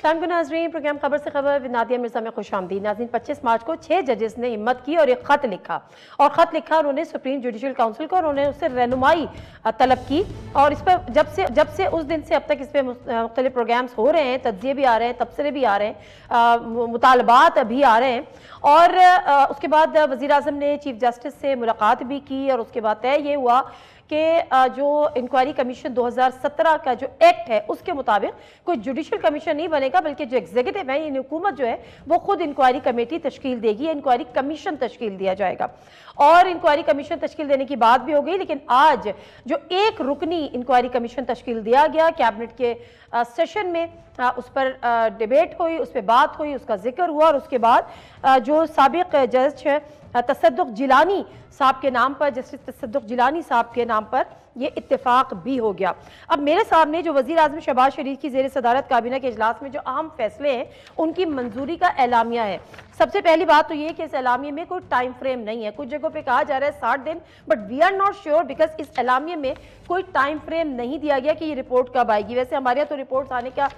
शाम को नाज़रीन, प्रोग्राम खबर से खबर विद नादिया मिर्जा में खुश आमदीद। नाज़रीन, 25 मार्च को 6 जजेस ने हिम्मत की और एक ख़त लिखा उन्होंने सुप्रीम जुडिशल काउंसिल को, और उन्होंने उससे रहनुमाई तलब की। और इस पर जब से उस दिन से अब तक इस पर मुख्तलिफ प्रोग्राम्स हो रहे हैं, तज्ज़िये भी आ रहे हैं, तबसरे भी आ रहे हैं, मुतालबात भी आ रहे हैं। और उसके बाद वज़ीर आज़म ने चीफ जस्टिस से मुलाकात भी की और उसके बाद तय ये हुआ कि जो इंक्वायरी कमीशन 2017 का जो एक्ट है उसके मुताबिक कोई जुडिशल कमीशन नहीं बनेगा, बल्कि जो एग्जीक्यूटिव है, यानी हुकूमत जो है वो खुद इंक्वायरी कमेटी तश्कील देगी, इंक्वायरी कमीशन तश्कील दिया जाएगा। और इंक्वायरी कमीशन तश्कील देने की बात भी हो गई, लेकिन आज जो एक रुकनी इंक्वायरी कमीशन तश्कील दिया गया कैबिनेट के सेशन में, उस पर डिबेट हुई, उस पर बात हुई, उसका जिक्र हुआ, और उसके बाद जो साबिक जज है तसद्दुक़ जिलानी साहब के नाम पर, जस्टिस तसद्दुक़ जिलानी साहब के नाम पर ये इत्तेफाक भी हो गया। अब मेरे सामने जो वज़ीर आज़म शहबाज शरीफ की ज़ेर सदारत काबीना के इजलास में जो अहम फैसले हैं उनकी मंजूरी का एलामिया है। सबसे पहली बात तो ये कि इस एलामिया में कोई टाइम फ्रेम नहीं है। कुछ जगहों पे कहा जा रहा है 60 दिन, but we are not sure because इस एलामिया में कोई टाइम फ्रेम नहीं दिया गया कि ये रिपोर्ट कब आएगी। वैसे हमारे यहाँ तो रिपोर्ट आने का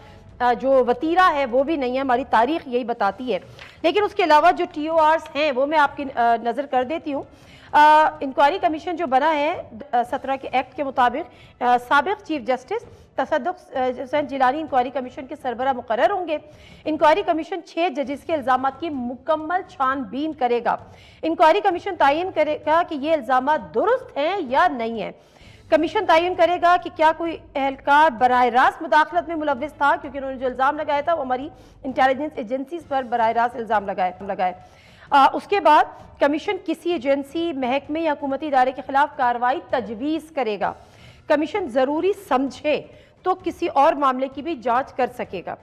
जो वतीरा है वो भी नहीं है, हमारी तारीख यही बताती है। लेकिन उसके अलावा जो TORs हैं वो मैं आपकी नज़र कर देती हूँ। इंक्वायरी कमीशन जो बना है 17 के एक्ट के मुताबिक, साबिक chief justice Tassaduq Jillani inquiry commission के सरबरा मुकर्रर होंगे। इंक्वायरी कमीशन 6 जजेस के इल्ज़ाम की मुकम्मल छानबीन करेगा। इंक्वायरी कमीशन तयन करेगा कि ये इल्ज़ाम दुरुस्त हैं या नहीं है। कमीशन तयन करेगा कि क्या कोई एहलकार बराह रास्त मुदाखलत में मुलव्विस था, क्योंकि उन्होंने जो इल्ज़ाम लगाया था वो हमारी इंटेलिजेंस एजेंसीज पर बराह रास्त इल्ज़ाम लगाए। उसके बाद कमीशन किसी एजेंसी, महकमे या हुकूमती इदारे के खिलाफ कार्रवाई तजवीज़ करेगा। कमीशन ज़रूरी समझे तो किसी और मामले की भी जांच कर सकेगा।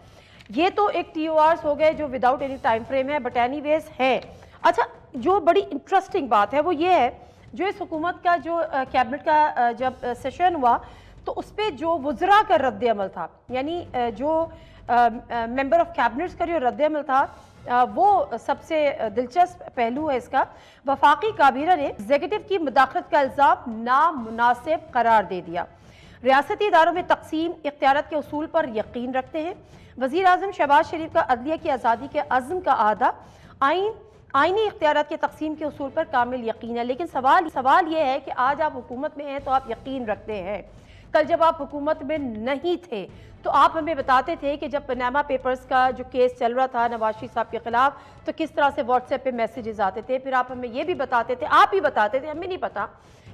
ये तो एक TORs हो गए जो विदाउट एनी टाइम फ्रेम है, बट एनीवेज है। अच्छा, जो बड़ी इंटरेस्टिंग बात है वो ये है, जो इस हुकूमत का जो कैबिनेट का जब सेशन हुआ तो उस पर जो वज़रा का रद्द अमल था, यानी जो मेंबर ऑफ कैबिनेट्स का जो रद्द अमल था, वो सबसे दिलचस्प पहलू है इसका। वफाकी काबीना ने एग्जीक्यूटिव की मुदाखलत का इल्ज़ाम नामुनासिब करार दे दिया। रियासती इदारों में तकसीम इख्तियारात के उसूल पर यकीन रखते हैं। वज़ीर आज़म शहबाज शरीफ का अदलिया की आज़ादी के अज़्म का आदा आईनी इख्तियारात के तकसीम के उसूल पर कामिल यकीन है। लेकिन सवाल यह है कि आज आप हुकूमत में हैं तो आप यकीन रखते हैं। कल जब आप हुकूमत में नहीं थे तो आप हमें बताते थे कि जब पनामा पेपर्स का जो केस चल रहा था नवाज शरीफ साहब के खिलाफ, तो किस तरह से व्हाट्सएप पे मैसेजेस आते थे। फिर आप हमें ये भी बताते थे, आप ही बताते थे, हमें नहीं पता,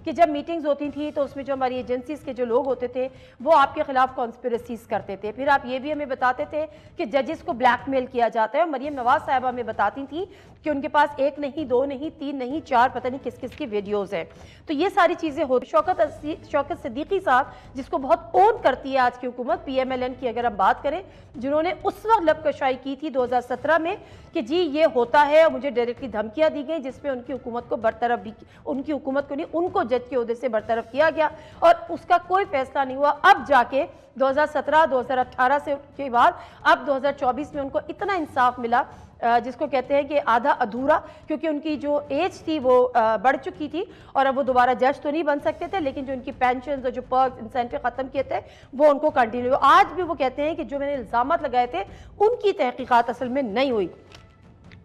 कि जब मीटिंग्स होती थी तो उसमें जो हमारी एजेंसीज के जो लोग होते थे वो आपके खिलाफ कॉन्स्पिरेसीज करते थे। फिर आप ये भी हमें बताते थे कि जजेस को ब्लैकमेल किया जाता है। और मरियम नवाज साहब हमें बताती थी कि उनके पास 1 नहीं, 2 नहीं, 3 नहीं, 4 पता नहीं किस किस की वीडियोज़ हैं। तो ये सारी चीज़ें होती। शौकत सिद्दीकी साहब, जिसको बहुत ओन करती है आज की हुकूमत, PMLN की अगर हम बात करें, जिन्होंने उस वक्त लबकशाई की थी 2017 में कि जी ये होता है, और मुझे डायरेक्टली धमकियाँ दी गई जिसमें उनकी हुकूमत को बरतरफ भी, उनकी हुकूमत को नहीं, उनको जज के ओहदे से बरतरफ किया गया और उसका कोई फैसला नहीं हुआ। अब जाके 2017-2018 से के बाद अब 2024 में उनको इतना इंसाफ मिला, जिसको कहते हैं कि आधा अधूरा, क्योंकि उनकी जो एज थी वो बढ़ चुकी थी और अब वो दोबारा जज तो नहीं बन सकते थे, लेकिन जो उनकी पेंशन और जो पर्क इंसेंटिव खत्म किए थे वो उनको कंटिन्यू। आज भी वो कहते हैं कि जो मैंने इल्जामात लगाए थे उनकी तहकीकात असल में नहीं हुई।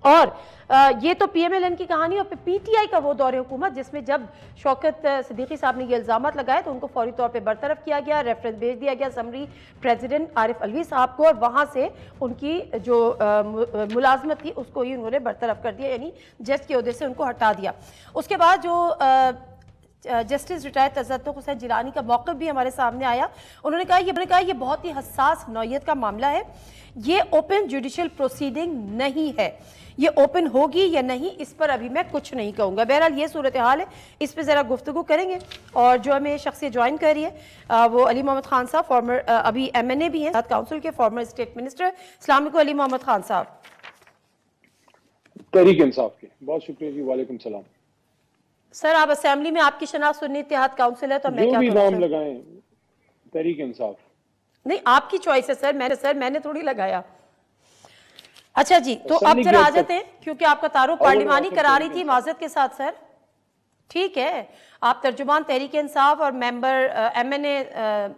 और ये तो PMLN की कहानी। और PTI का वो दौर हुकूमत जिसमें जब शौकत सिद्दीकी साहब ने ये इल्जामात लगाए तो उनको फौरी तौर पे बरतरफ किया गया, रेफरेंस भेज दिया गया समरी प्रेसिडेंट आरिफ अलवी साहब को, और वहाँ से उनकी जो मुलाजमत थी उसको ही उन्होंने बरतरफ कर दिया, यानी जज के ओहदे से उनको हटा दिया। उसके बाद जो जस्टिस रिटायर्ड तसद्दुक़ हुसैन जिलानी का मौक़िफ़ भी हमारे सामने आया। उन्होंने कहा ये बहुत ही हसास नौइयत का मामला है, ये ओपन जुडिशल प्रोसीडिंग नहीं है, ये ओपन होगी या नहीं इस पर अभी मैं कुछ नहीं कहूँगा। बहरहाल ये सूरत हाल है, इस पर ज़रा गुफ्तगू करेंगे। और जो हमें शख्सियत ज्वाइन कर रही है वो अली मोहम्मद खान साहब, फॉर्मर अभी MNA भी हैं, काउंसिल के फॉर्मर स्टेट मिनिस्टर। अस्सलाम वालेकुम अली मोहम्मद खान साहब। तहरीक इंसाफ के बहुत शुक्रिया जी। वालेकुम सलाम सर, आप असेंबली में आपकी शनाख्त सुन्नी इत्तेहाद काउंसिल है तो मैं क्या भी नाम लगाएं, तहरीक इंसाफ नहीं, आपकी चॉइस है सर, मैंने थोड़ी लगाया। अच्छा जी, तो अब जरा आ जाते हैं, क्योंकि आपका तारुफ पार्लिमानी करारी थी, माजरत के साथ सर। ठीक है, आप तर्जुमान तहरीक इंसाफ और मेंबर MNA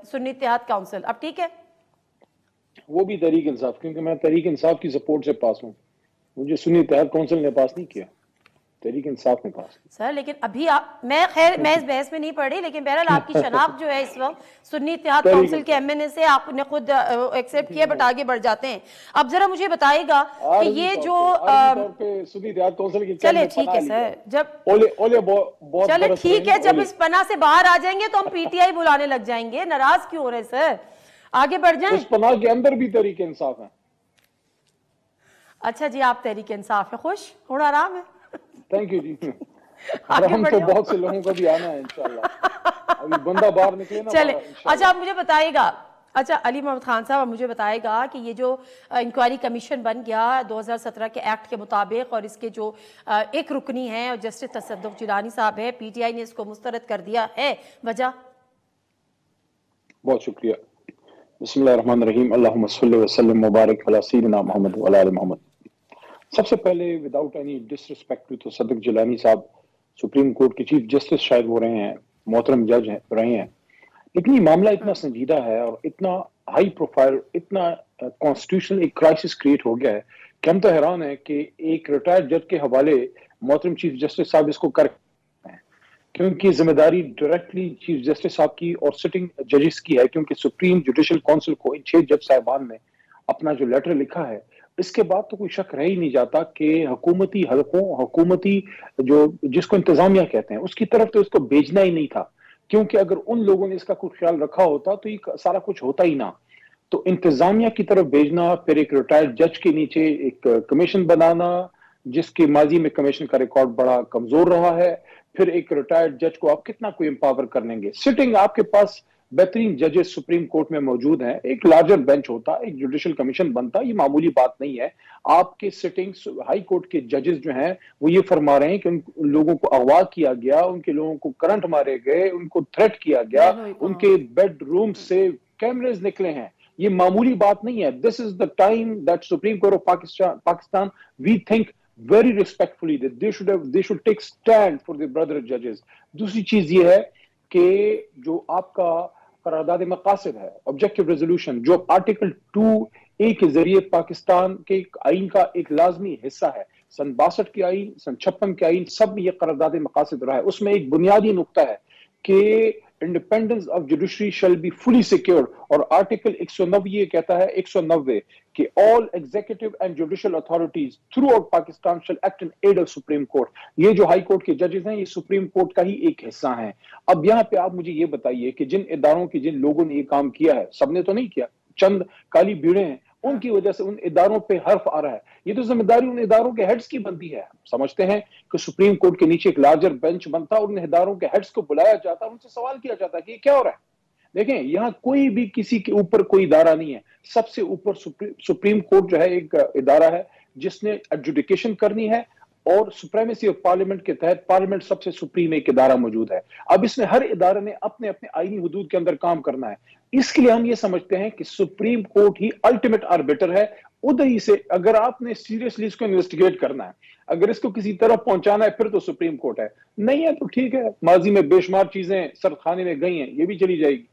सुन्नी इत्तेहाद काउंसिल, अब ठीक है। वो भी तहरीक इंसाफ, क्योंकि मैं तहरीक इंसाफ की सपोर्ट से पास हूँ। मुझे सुन्नी इत्तेहाद काउंसिल ने पास नहीं किया, तहरीक इंसाफ ने पास। सर लेकिन अभी आप, मैं इस बहस में नहीं पढ़ी, लेकिन बहरहाल आपकी शनाख्त जो है इस वक्त सुन्नी इत्तेहाद काउंसिल के एमएनए से आपने खुद एक्सेप्ट किया, बट आगे बढ़ जाते हैं। अब जरा मुझे बताइएगा कि ये जो सुन्नी इत्तेहाद काउंसिल की, चले ठीक है सर, जब चले ठीक है, जब इस पनाह से बाहर आ जाएंगे तो हम पीटीआई बुलाने लग जाएंगे। नाराज क्यों हो रहे सर, आगे बढ़ जाएं। उस पनाह के अंदर भी तहरीक इंसाफ है। अच्छा जी, आप तहरीक इंसाफ है, खुश थोड़ा आराम है। थैंक यू जी। हम तो बहुत से लोगों का भी आना है इंशाल्लाह, अभी बंदा बाहर निकले ना। चले, अच्छा आप मुझे बताइएगा, अच्छा अली मोहम्मद खान साहब मुझे बताएगा कि ये जो इंक्वायरी कमीशन बन गया 2017 के एक्ट के मुताबिक, और इसके जो एक रुकनी है और जस्टिस तसद्दुक जिलानी साहब है, पीटीआई ने इसको मुस्तरद कर दिया है, वजह? बहुत शुक्रिया। बिस्मिल्लाहिर्रहमानिर्रहीम, अल्लाहुम्मा सल्लि व सल्लिम मुबारक अला सय्यिदिना मोहम्मद व अला आलि मोहम्मद। सबसे पहले without any disrespect to Tasadduq Jillani sahab, supreme court के चीफ जस्टिस शायद वो रहे हैं, मोहतरम जज रहे हैं, लेकिन ये मामला इतना संजीदा है और इतना हाई प्रोफाइल, इतना कॉन्स्टिट्यूशनल एक क्राइसिस क्रिएट हो गया है कि हम तो हैरान है कि एक रिटायर्ड जज के हवाले मोहतरम चीफ जस्टिस साहब इसको कर, क्योंकि जिम्मेदारी डायरेक्टली चीफ जस्टिस साहब की और सिटिंग जजेस की है, क्योंकि सुप्रीम जुडिशल काउंसिल को इन 6 जज साहिबान ने अपना जो लेटर लिखा है, इसके बाद तो कोई शक रह ही नहीं जाता कि हुकूमती हलकों, हुकूमती जो जिसको इंतजामिया कहते हैं, उसकी तरफ तो इसको भेजना ही नहीं था, क्योंकि अगर उन लोगों ने इसका कुछ ख्याल रखा होता तो ये सारा कुछ होता ही ना। तो इंतजामिया की तरफ भेजना, फिर एक रिटायर्ड जज के नीचे एक कमीशन बनाना जिसके माजी में कमीशन का रिकॉर्ड बड़ा कमजोर रहा है, फिर एक रिटायर्ड जज को आप कितना कोई एम्पावर कर लेंगे। सिटिंग आपके पास बेहतरीन जजेस सुप्रीम कोर्ट में मौजूद हैं, एक लार्जर बेंच होता, एक जुडिशल कमीशन बनता, ये मामूली बात नहीं है। आपके सिटिंग हाई कोर्ट के जजेस जो हैं वो ये फरमा रहे हैं कि उन लोगों को अगवा किया गया, उनके लोगों को करंट मारे गए, उनको थ्रेट किया गया, उनके बेडरूम से कैमरेज निकले हैं। ये मामूली बात नहीं है। This is the time that supreme court of Pakistan we think very respectfully that they should take stand for their brother judges। दूसरी चीज ये है कि जो आपका करारदाद मकासद है, ऑब्जेक्टिव रेजोल्यूशन, जो आर्टिकल 2A के जरिए पाकिस्तान के आइन का एक लाजमी हिस्सा है, सन 62 के आइन, सन 56 के आइन, सब में यह करारदाद मकासद रहा है। उसमें एक बुनियादी नुक्ता है कि independence of judiciary shall be fully secured, और आर्टिकल 190 ये कहता है, 190 कि all executive and judicial authorities throughout Pakistan shall act in aid of supreme court. ये जो हाई कोर्ट के जजेस हैं ये सुप्रीम कोर्ट का ही एक हिस्सा हैं। अब यहाँ पे आप मुझे ये बताइए कि जिन इदारों की, जिन लोगों ने ये काम किया है, सबने तो नहीं किया, चंद काली भीड़े हैं, उनकी वजह से उन इदारों पे हर्फ आ रहा है। ये तो जिम्मेदारी उन इदारों के हेड्स की बनती है। समझते हैं कि सुप्रीम कोर्ट के नीचे एक लार्जर बेंच बनता और उन इदारों के हेड्स को बुलाया जाता, उनसे सवाल किया जाता कि ये क्या हो रहा है। देखें, यहाँ कोई भी किसी के ऊपर कोई इदारा नहीं है, सबसे ऊपर सुप्रीम कोर्ट जो है एक इदारा है जिसने एडजुडिकेशन करनी है, और सुप्रीमेसी ऑफ पार्लियामेंट के तहत पार्लियामेंट सबसे सुप्रीम एक इदारा मौजूद है। अब इसमें हर इदारे ने अपने अपने आईनी हुदूद के अंदर काम करना है। इसके लिए हम ये समझते हैं कि सुप्रीम कोर्ट ही अल्टीमेट आर्बिटर है। उधर ही से अगर आपने सीरियसली इसको इन्वेस्टिगेट करना है, अगर इसको किसी तरफ पहुंचाना है, फिर तो सुप्रीम कोर्ट है, नहीं है तो ठीक है, माजी में बेशुमार चीजें सरखाने में गई हैं, ये भी चली जाएगी।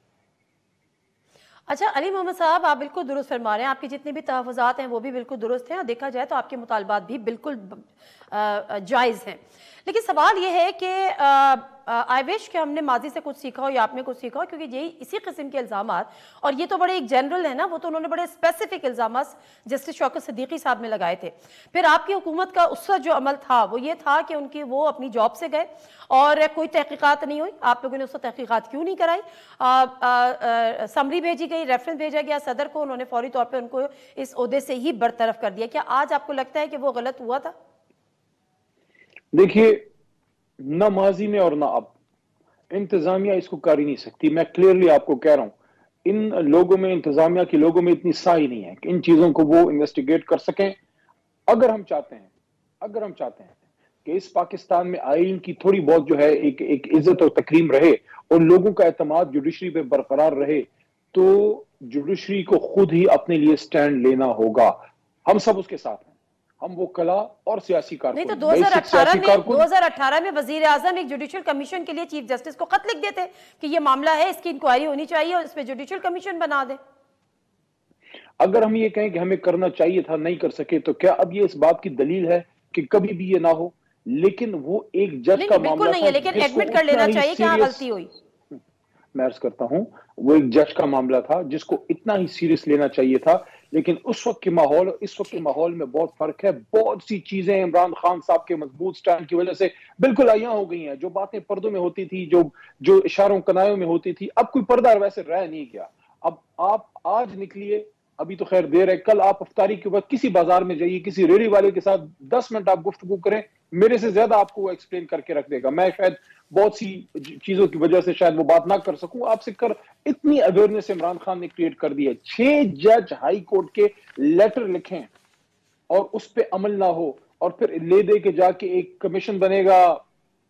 अच्छा अली मोहम्मद साहब, आप बिल्कुल दुरुस्त फरमा रहे हैं, आपके जितने भी तहफ़्फ़ुज़ात हैं वो भी बिल्कुल दुरुस्त हैं, और देखा जाए तो आपके मुतालबात भी बिल्कुल जायज़ हैं। लेकिन सवाल ये है कि आई विश कि हमने माजी से कुछ सीखा हो या आपने कुछ सीखा हो, क्योंकि यही इसी किस्म के इल्ज़ामात, और ये तो बड़े एक जनरल है ना, वो तो उन्होंने बड़े स्पेसिफिक इल्ज़ामात जस्टिस शौकत सिद्दीकी साहब ने लगाए थे। फिर आपकी हुकूमत का उस वक्त जो अमल था वो ये था कि उनकी वो अपनी जॉब से गए और कोई तहकीकात नहीं हुई। आप लोगों ने उस वक्त तहकीकात क्यों नहीं कराई? समरी भेजी गई, रेफरेंस भेजा गया सदर को, उन्होंने फौरी तौर पर उनको इस ओहदे से ही बरतरफ कर दिया। क्या आज आपको लगता है कि वो गलत हुआ था? देखिए, न माजी में और न अब इंतजामिया इसको कर ही नहीं सकती। मैं क्लियरली आपको कह रहा हूं, इन लोगों में, इंतजामिया के लोगों में इतनी साई नहीं है कि इन चीजों को वो इन्वेस्टिगेट कर सकें। अगर हम चाहते हैं कि इस पाकिस्तान में आइन की थोड़ी बहुत जो है एक इज्जत और तकरीम रहे और लोगों का एतमाद जुडिशरी पे बरकरार रहे, तो जुडिशरी को खुद ही अपने लिए स्टैंड लेना होगा। हम सब उसके साथ हैं, हम वो कला और सियासी कारकुन नहीं तो 2018 में वजीर आजम एक जुडिशियल कमीशन के लिए चीफ जस्टिस को खत लिख देते कि ये मामला है, इसकी इंक्वायरी होनी चाहिए और इस पे जुडिशियल कमीशन बना दे। अगर हम ये कहें कि हमें करना चाहिए था, नहीं कर सके, तो क्या अब ये इस बात की दलील है कि कभी भी ये ना हो? लेकिन वो एक जज नहीं का नहीं बिल्कुल मामला नहीं था है, लेकिन जिसको एडमिट कर उतना लेना ही चाहिए कि हाँ सीरियस, गलती हुई। मैं अर्ज करता हूं, वो एक जज का मामला था जिसको इतना ही सीरियस लेना चाहिए था। लेकिन उस वक्त के माहौल और इस वक्त के ठीक है। माहौल में बहुत फर्क है। बहुत सी चीजें इमरान खान साहब के मजबूत स्टैंड की वजह से बिल्कुल आया हो गई हैं। जो बातें पर्दों में होती थी, जो जो इशारों कनायों में होती थी, अब कोई पर्दा वैसे रह नहीं गया। अब आप आज निकलिए, अभी तो खैर देर है, कल आप इफ्तारी के बाद किसी बाजार में जाइए, किसी रेडी वाले के साथ 10 मिनट आप गुफ्तगू करें, मेरे से ज्यादा आपको वो एक्सप्लेन करके रख देगा। मैं शायद बहुत सी चीजों की वजह से शायद वो बात ना कर सकूं आपसे, कर इतनी अवेयरनेस इमरान खान ने क्रिएट कर दी है। 6 जज हाई कोर्ट के लेटर लिखें और उस पर अमल ना हो, और फिर ले दे के जाके एक कमीशन बनेगा,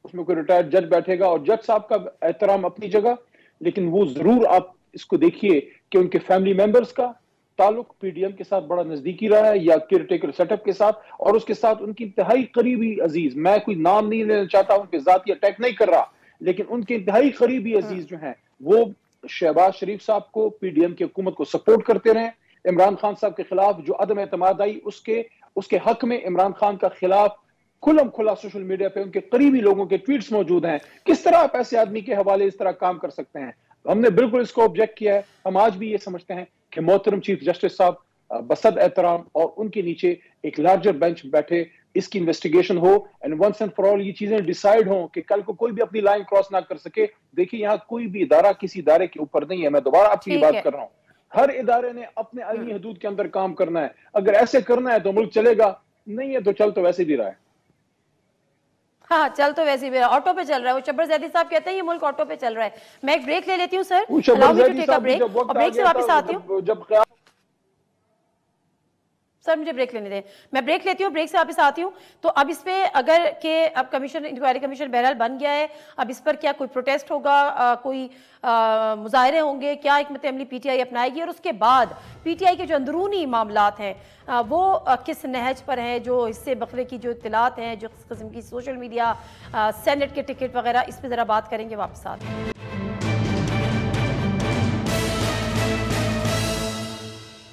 उसमें कोई रिटायर्ड जज बैठेगा, और जज साहब का एहतराम अपनी जगह, लेकिन वो जरूर आप इसको देखिए कि उनके फैमिली मेंबर्स का ताल्लुक पीडीएम के साथ बड़ा नजदीकी रहा है, या केयरटेकर सेटअप के साथ, और उसके साथ उनकी इंतहाई करीबी अजीज, मैं कोई नाम नहीं लेना चाहता, उनके जाती अटैक नहीं कर रहा, लेकिन उनके इंतहाई करीबी अजीज जो हैं वो शहबाज शरीफ साहब को, पीडीएम की हुकूमत को सपोर्ट करते रहे। इमरान खान साहब के खिलाफ जो अदम एतमाद आई, उसके उसके हक में इमरान खान का खिलाफ खुलम खुला सोशल मीडिया पे उनके करीबी लोगों के ट्वीट्स मौजूद हैं। किस तरह आप ऐसे आदमी के हवाले इस तरह काम कर सकते हैं? हमने बिल्कुल इसको ऑब्जेक्ट किया है। हम आज भी ये समझते हैं कि मोहतरम चीफ जस्टिस साहब बसद एहतराम और उनके नीचे एक लार्जर बेंच बैठे, इसकी इन्वेस्टिगेशन हो, and once and for all ये चीजें डिसाइड हो कि कल को कोई भी अपनी लाइन क्रॉस ना कर सके। देखिए, यहाँ कोई भी इदारा किसी इदारे के ऊपर नहीं है। मैं दोबारा आपकी ये ठीक बात है। कर रहा हूँ, हर इदारे ने अपने आईनी हदूद के अंदर काम करना है। अगर ऐसे करना है तो मुल्क चलेगा, नहीं है तो चल तो वैसे भी रहा है। हाँ चल तो वैसे भी ऑटो पे चल रहा है। वो शब्बर जैदी साहब कहते हैं ये मुल्क ऑटो पे चल रहा है। मैं एक ब्रेक ले लेती हूँ सर, वो allow Shabbar me to Zaidi take a sahab break, जब और वक्त आ ब्रेक से गया वापस था, आती हूँ। जब सर मुझे ब्रेक लेने दें, मैं ब्रेक लेती हूँ, ब्रेक से वापस आती हूँ। तो अब इस पे अगर के अब कमीशन, इंक्वायरी कमीशन बहरहाल बन गया है, अब इस पर क्या कोई प्रोटेस्ट होगा, कोई मुजाहरे होंगे, क्या हिकमत अमली पीटीआई अपनाएगी, और उसके बाद पीटीआई के जो अंदरूनी मामलात हैं वो किस नहज पर हैं, जो हिस्से बकरे की जो इत्तलात हैं, जो किस्म की सोशल मीडिया, सेनेट के टिकट वगैरह, इस पर ज़रा बात करेंगे। वापस आते हैं।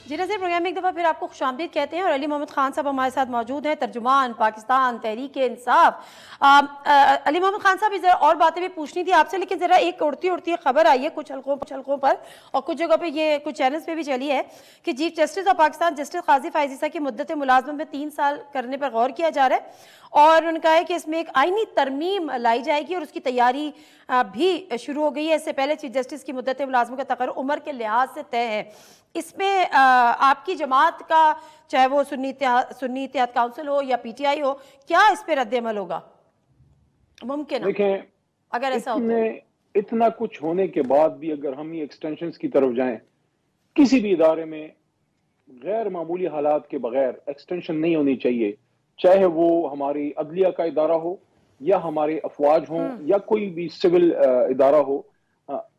जी नज़ीर, प्रोग्राम में एक दफ़ा फिर आपको खुशामदीद कहते हैं, और अली मोहम्मद खान साहब हमारे साथ मौजूद हैं, तर्जुमान पाकिस्तान तहरीक इंसाफ। अली मोहम्मद खान साहब, ज़रा और बातें भी पूछनी थी आपसे, लेकिन ज़रा एक उड़ती उड़ती खबर आई है कुछ हल्कों पर और कुछ जगह पे, ये कुछ चैनल्स पे भी चली है कि chief justice of Pakistan justice Qazi Faez Isa की मुद्दत मुलाजमत में 3 साल करने पर गौर किया जा रहा है, और उन्होंने कहा है कि इसमें एक आईनी तरमीम लाई जाएगी और उसकी तैयारी भी शुरू हो गई है। इससे पहले चीफ जस्टिस की मुद्दत मुलाजमत का तकर्रुर उम्र के लिहाज से तय है। इसमें आपकी जमात का, चाहे वो सुन्नी इत्तेहाद काउंसिल हो या पीटीआई हो, क्या इस पे रद्द अमल होगा? मुमकिन है देखें, अगर ऐसा होता है? इतना कुछ होने के बाद भी अगर हम ये एक्सटेंशंस की तरफ जाएं, किसी भी इदारे में गैर मामूली हालात के बगैर एक्सटेंशन नहीं होनी चाहिए, चाहे वो हमारी अदलिया का इदारा हो, या हमारे अफवाज हों, या कोई भी सिविल इदारा हो।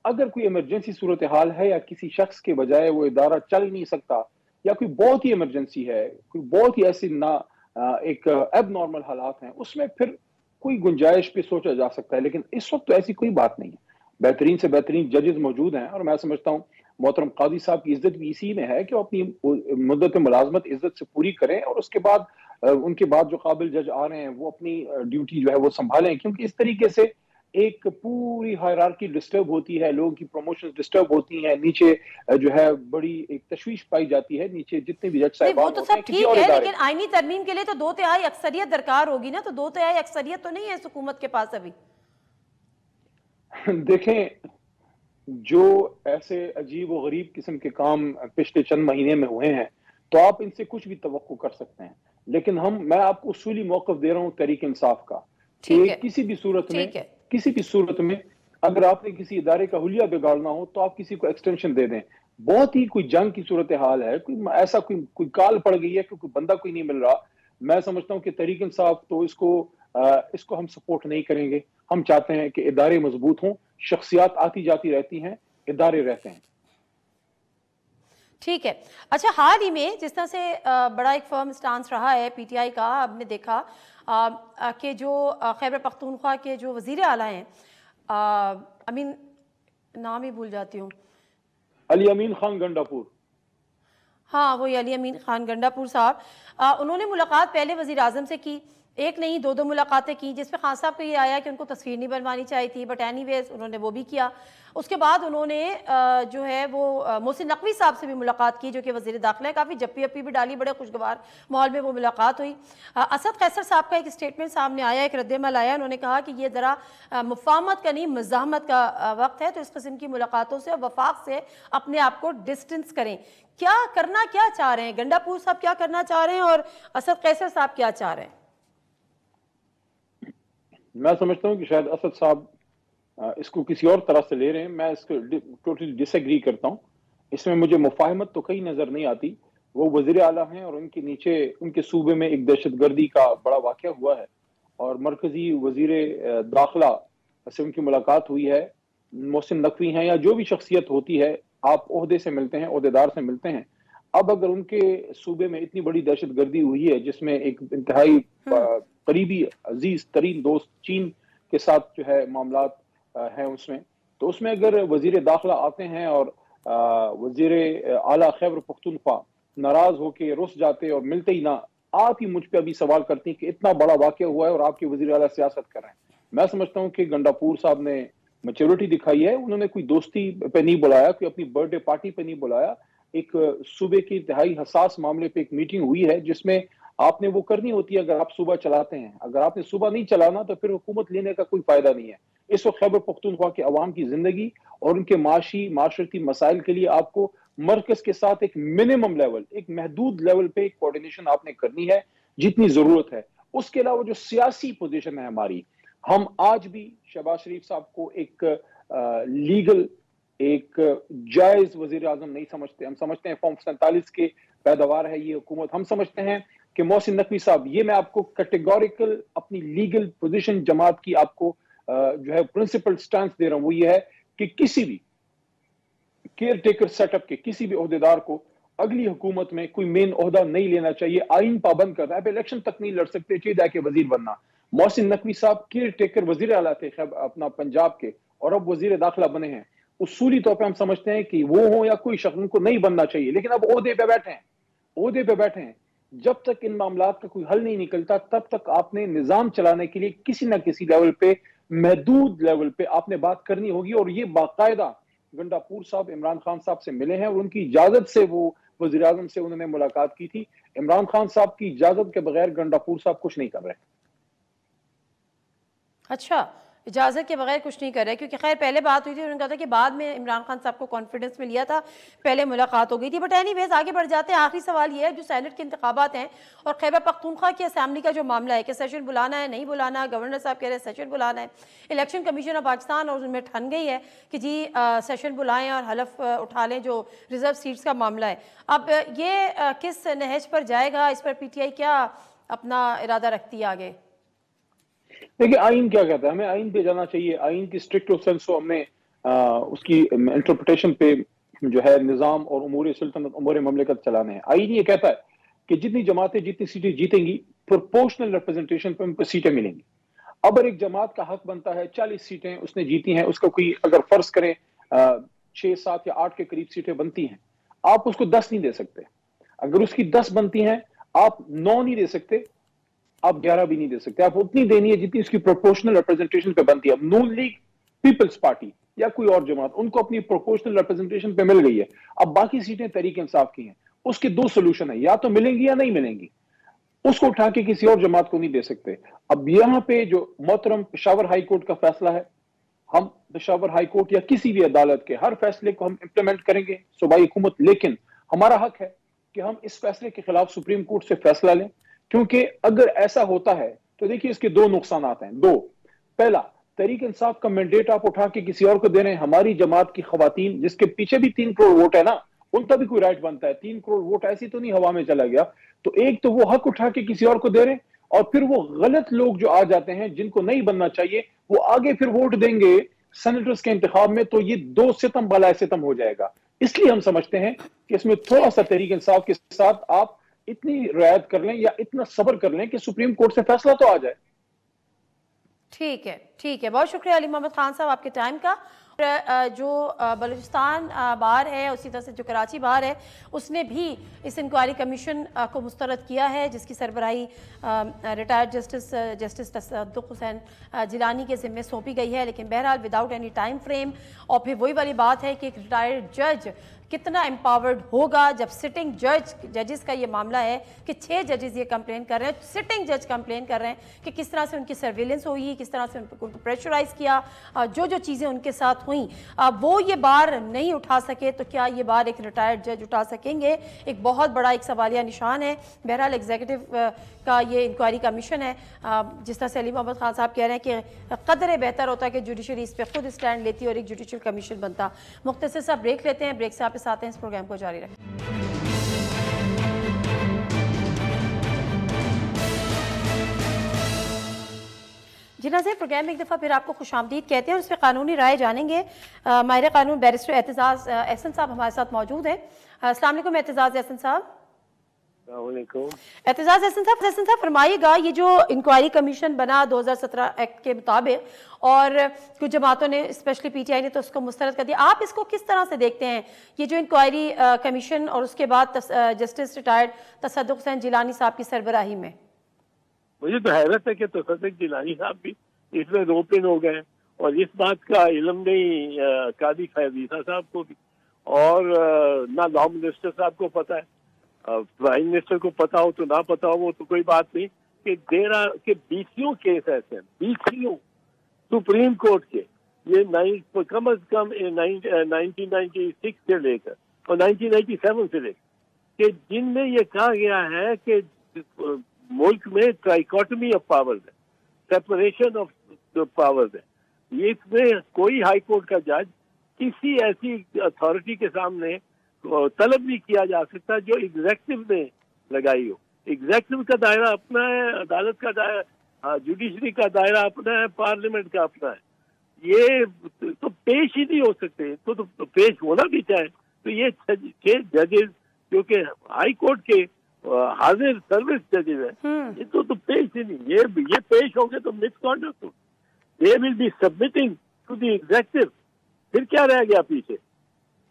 अगर कोई इमरजेंसी सूरत हाल है, या किसी शख्स के बजाय वो इदारा चल नहीं सकता, या कोई बहुत ही इमरजेंसी है, कोई बहुत ही ऐसी ना एक एब नॉर्मल हालात हैं, उसमें फिर कोई गुंजाइश पे सोचा जा सकता है। लेकिन इस वक्त तो ऐसी कोई बात नहीं है। बेहतरीन से बेहतरीन जजेस मौजूद हैं, और मैं समझता हूँ मोहतरम कादी साहब की इज्जत भी इसी में है कि वो अपनी मुद्दत मुलाजमत इज्जत से पूरी करें, और उसके बाद उनके बाद जो काबिल जज आ रहे हैं वो अपनी ड्यूटी जो है वो संभालें। क्योंकि इस तरीके से एक पूरी हायरार्की डिस्टर्ब होती है, लोगों की प्रमोशन डिस्टर्ब होती हैं, नीचे जो है बड़ी एक तशवीश पाई जाती है, नीचे जितने भी जज नहीं वो साहबान तो होते सब हैं किसी ठीक और है, इदारे लेकिन आईनी तरमीम के लिए तो 2/3 अक्सरियत दरकार होगी ना, तो 2/3 अक्सरियत तो नहीं है इस हुकूमत के पास अभी। देखें, जो ऐसे अजीब व गरीब किस्म के काम पिछले चंद महीने में हुए हैं, तो आप इनसे कुछ भी तवक्को कर सकते हैं। लेकिन मैं आपको उसूली मौक़िफ़ दे रहा हूं तहरीक इंसाफ का, कि किसी भी सूरत में अगर आपने किसी इदारे का हुलिया बिगाड़ना हो तो आप किसी को एक्सटेंशन दे दें। बहुत ही कोई जंग की सूरत हाल है, कोई ऐसा कोई काल पड़ गई है कि कोई बंदा कोई नहीं मिल रहा, मैं समझता हूं कि तहरीक इंसाफ तो इसको हम सपोर्ट नहीं करेंगे। हम चाहते हैं कि इदारे मजबूत हों, शख्सियात आती जाती रहती हैं, इदारे रहते हैं। ठीक है। अच्छा, हाल ही में जिस तरह से बड़ा एक फर्म स्टांस रहा है पीटीआई का, आपने देखा कि जो खैबर पख्तूनख्वा के जो वजीर आला हैं, अमीन, नाम ही भूल जाती हूँ, अली अमीन खान गंडापुर, हाँ, वही अली अमीन खान गंडापुर साहब, उन्होंने मुलाकात पहले वज़ीर आज़म से की, एक नहीं दो दो मुलाकातें की, जिसमें खान साहब को ये आया कि उनको तस्वीर नहीं बनवानी चाहिए थी, बट एनीवेज उन्होंने वो भी किया। उसके बाद उन्होंने जो है वो मोहसिन नकवी साहब से भी मुलाकात की, जो कि वज़ीर दाखिला है, काफ़ी जप्पी अप्पी भी डाली, बड़े खुशगवार माहौल में वो मुलाकात हुई। असद कैसर साहब का एक स्टेटमेंट सामने आया, एक रद्दमल आया, उन्होंने कहा कि ये ज़रा मुफाहमत का नहीं मज़ाहमत का वक्त है, तो इस किस्म की मुलाकातों से और वफाक से अपने आप को डिस्टेंस करें। क्या करना क्या चाह रहे हैं गंडापुर साहब, क्या करना चाह रहे हैं, और असद कैसर साहब क्या चाह रहे हैं? मैं समझता हूँ कि शायद असद साहब इसको किसी और तरह से ले रहे हैं। मैं इसको टोटली डिसएग्री करता हूँ। इसमें मुझे मुफाहमत तो कहीं नजर नहीं आती। वो वजीर आला हैं और उनके नीचे उनके सूबे में एक दहशतगर्दी का बड़ा वाक़या हुआ है और मरकजी वजीर दाखिला से उनकी मुलाकात हुई है। मोहसिन नकवी हैं या जो भी शख्सियत होती है, आप ओहदे से मिलते हैं, ओहदेदार से मिलते हैं। अब अगर उनके सूबे में इतनी बड़ी दहशतगर्दी हुई है जिसमें एक इंतहाई करीबी अजीज तरीन दोस्त चीन के साथ जो है मामलात हैं उसमें, तो उसमें अगर वजीर दाखिला आते हैं और वजीर आला खैबर पख्तूनख्वा नाराज होकर रुस जाते और मिलते ही ना, आप ही मुझ पे अभी सवाल करती हैं कि इतना बड़ा वाक़या हुआ है और आपके वजीर आला सियासत कर रहे हैं। मैं समझता हूँ कि गंडापुर साहब ने मैच्योरिटी दिखाई है। उन्होंने कोई दोस्ती पे नहीं बुलाया, कोई अपनी बर्थडे पार्टी पे नहीं बुलाया। एक सूबे की इंतहाई हसास मामले पे एक मीटिंग हुई है जिसमें आपने वो करनी होती है अगर आप सूबा चलाते हैं। अगर आपने सूबा नहीं चलाना तो फिर हुकूमत लेने का कोई फायदा नहीं है। इस वक्त खैबर पख्तूनख्वा के अवाम की जिंदगी और उनके माशी माशरती मसाइल के लिए आपको मरकज के साथ एक मिनिमम लेवल, एक महदूद लेवल पे एक कोऑर्डिनेशन आपने करनी है जितनी जरूरत है। उसके अलावा जो सियासी पोजीशन है हमारी, हम आज भी शहबाज शरीफ साहब को एक लीगल, एक जायज वजीर आजम नहीं समझते। हम समझते हैं फॉर्म 47 के पैदावार है ये हुकूमत। हम समझते हैं कि मोहसिन नकवी साहब, ये मैं आपको कैटेगोरिकल अपनी लीगल पोजीशन जमात की आपको जो है प्रिंसिपल स्टैंस दे रहा हूं, वो ये है कि किसी भी केयर टेकर सेटअप के किसी भी ओहदेदार को अगली हुकूमत में कोई मेन ओहदा नहीं लेना चाहिए। आइन पाबंद करता है, अब इलेक्शन तक नहीं लड़ सकते, चाहिए कि वजीर बनना। मोहसिन नकवी साहब केयर टेकर वजीर आला थे अपना पंजाब के और अब वजीर दाखिला बने हैं। उसूली तौर पर हम समझते हैं कि वो हो या कोई शख्स, उनको नहीं बनना चाहिए, लेकिन अब ओहदे पे बैठे हैं, ओहदे पे बैठे हैं। जब तक इन मामलात का कोई हल नहीं निकलता तब तक आपने निजाम चलाने के लिए किसी ना किसी लेवल पे, महदूद लेवल पे आपने बात करनी होगी। और ये बाकायदा गंडापुर साहब इमरान खान साहब से मिले हैं और उनकी इजाजत से वो वजीर आजम से उन्होंने मुलाकात की थी। इमरान खान साहब की इजाजत के बगैर गंडापुर साहब कुछ नहीं कर रहे। अच्छा, इजाज़त के बगैर कुछ नहीं कर रहे, क्योंकि खैर पहले बात हुई थी, उन्होंने कहा था कि बाद में इमरान खान साहब को कॉन्फिडेंस में लिया था, पहले मुलाकात हो गई थी। बट एनीवेज आगे बढ़ जाते हैं। आखिरी सवाल ये है, जो सेनेट के इंतखाबात हैं और खैबर पख्तूनख्वा की असेंबली का जो मामला है कि सेशन बुलाना है नहीं बुलाना, गवर्नर साहब कह रहे हैं सेशन बुलाना है। इलेक्शन कमीशन ऑफ पाकिस्तान और उनमें ठन गई है कि जी सेशन बुलाएं और हलफ उठा लें जो रिजर्व सीट्स का मामला है। अब ये किस नहज पर जाएगा, इस पर PTI क्या अपना इरादा रखती है आगे? देखिए, आइन क्या कहता है, हमें आइन पे जाना चाहिए। आइन की स्ट्रिक्ट सेंस को हमने उसकी इंटरप्रिटेशन पे जो है निजाम और उमूर सुल्तनत, उमूर ममलिकत चलाने हैं। आइन ये कहता है कि जितनी जमातें जितनी सीटें जीतेंगी, प्रोपोर्शनल रिप्रेजेंटेशन पे उनको सीटें मिलेंगी। अब अगर एक जमात का हक बनता है 40 सीटें उसने जीती हैं, उसका कोई अगर फर्ज करें 6, 7 या 8 के करीब सीटें बनती हैं, आप उसको 10 नहीं दे सकते। अगर उसकी 10 बनती हैं, आप 9 नहीं दे सकते, आप 11 भी नहीं दे सकते। आप उतनी देनी है जितनी उसकी प्रोपोर्शनल रिप्रेजेंटेशन पे बनती है। नून लीग, पीपल्स पार्टी या कोई और जमात, उनको अपनी प्रोपोर्शनल रिप्रेजेंटेशन पे मिल गई है। अब बाकी सीटें तहरीक इंसाफ की हैं। उसके 2 सोल्यूशन है, या तो मिलेंगी या नहीं मिलेंगी। उसको उठा के किसी और जमात को नहीं दे सकते। अब यहां पे जो मोहतरम पेशावर हाई कोर्ट का फैसला है, हम पेशावर हाई कोर्ट या किसी भी अदालत के हर फैसले को हम इंप्लीमेंट करेंगे सूबाई हुकूमत, लेकिन हमारा हक है कि हम इस फैसले के खिलाफ सुप्रीम कोर्ट से फैसला लें। क्योंकि अगर ऐसा होता है तो देखिए इसके 2 नुकसान हैं। 2, पहला, तहरीक इंसाफ का मैंडेट आप उठा के किसी और को दे रहे हैं। हमारी जमात की खवातीन, जिसके पीछे भी 3 करोड़ वोट है ना, उनका भी कोई राइट बनता है। 3 करोड़ वोट ऐसी तो नहीं हवा में चला गया। तो एक तो वो हक उठा के किसी और को दे रहे हैं, और फिर वो गलत लोग जो आ जाते हैं जिनको नहीं बनना चाहिए, वो आगे फिर वोट देंगे सेनेटर्स के इंतखाब में। तो ये 2 सितम बलाए सितम हो जाएगा। इसलिए हम समझते हैं कि इसमें थोड़ा सा तहरीक इंसाफ के साथ आप इतनी रियायत कर लें या इतना सब्र कर लें कि सुप्रीम कोर्ट से फैसला तो आ जाए। ठीक है, ठीक है। बहुत शुक्रिया अली मोहम्मद खान साहब आपके टाइम का, जो बलूचिस्तान बार है, उसी तरह से जो कराची बार है, उसने भी इस इंक्वायरी कमीशन को मुस्तरद किया है, जिसकी सरबराही रिटायर्ड जस्टिस तसद्दुक़ हुसैन जिलानी के ज़िम्मे सौंपी गई है। लेकिन बहरहाल विदाउट एनी टाइम फ्रेम, और फिर वही वाली बात है कि एक रिटायर्ड जज कितना एम्पावर्ड होगा जब सिटिंग जजेस का ये मामला है कि 6 जजेस ये कंप्लेन कर रहे हैं, सिटिंग जज कंप्लेन कर रहे हैं कि किस तरह से उनकी सर्विलेंस हुई, किस तरह से उनको प्रेशराइज किया, जो चीज़ें उनके साथ हुई वो ये बार नहीं उठा सके, तो क्या ये बार एक रिटायर्ड जज उठा सकेंगे? एक बहुत बड़ा एक सवालिया निशान है। बहरहाल एग्जीक्यूटिव का ये इंक्वायरी कमीशन है, जिस तरह से अली मोहम्मद खान साहब कह रहे हैं कि कदर बेहतर होता है कि जुडिशरी इस पर खुद स्टैंड लेती और एक जुडिशल कमीशन बनता। मुख्तसर सा ब्रेक लेते हैं, ब्रेक से आप आते हैं, इस प्रोग्राम को जारी रखें। जी नाज़रीन, प्रोग्राम में एक दफ़ा फिर आपको खुशामदीद कहते हैं और उसमें कानूनी राय जानेंगे। माहिर कानून बैरिस्टर एतजाज़ एहसन साहब हमारे साथ मौजूद हैं। अस्सलाम वालेकुम एतजाज़ एहसन साहब। एतजाज़ एहसन साहब फरमाइएगा, ये जो इंक्वायरी कमीशन बना 2017 एक्ट के मुताबिक और कुछ जमातों ने, स्पेशली पीटीआई ने तो उसको मुस्तरद कर दिया, आप इसको किस तरह से देखते हैं? ये जो इंक्वायरी कमीशन और उसके बाद जस्टिस रिटायर्ड तसद्दुक़ हुसैन जिलानी साहब की सरबराही में, मुझे तो हैरत है कि तसद्दुक़ जिलानी साहब भी इसमें रोपिन हो गए और इस बात का इल्म नहीं कादी फैज़ ईसा साहब को भी, और ना लॉ मिनिस्टर साहब को पता है। प्राइम मिनिस्टर को पता हो तो ना पता हो वो तो कोई बात नहीं, कि देरा के बीसियों केस ऐसे हैं, बीसियों सुप्रीम कोर्ट के, ये कम अज कम 1996 से लेकर और 1997 से लेकर, कि जिनमें ये कहा गया है कि मुल्क में ट्राइकोटमी ऑफ पावर्स है, सेपरेशन ऑफ पावर्स है। ये इसमें कोई हाई कोर्ट का जज किसी ऐसी अथॉरिटी के सामने तलब नहीं किया जा सकता जो एग्जेक्टिव ने लगाई हो। एग्जेक्टिव का दायरा अपना है, अदालत का दायरा, जुडिशरी का दायरा अपना है, पार्लियामेंट का अपना है। ये तो पेश ही नहीं हो सकते, तो पेश होना भी चाहे तो ये 6 जजेस जो कि हाई कोर्ट के हाजिर सर्विस जजेस हैं, ये तो पेश ही नहीं। ये पेश होंगे तो misconduct, they will be submitting to the executive. फिर क्या रह गया पीछे?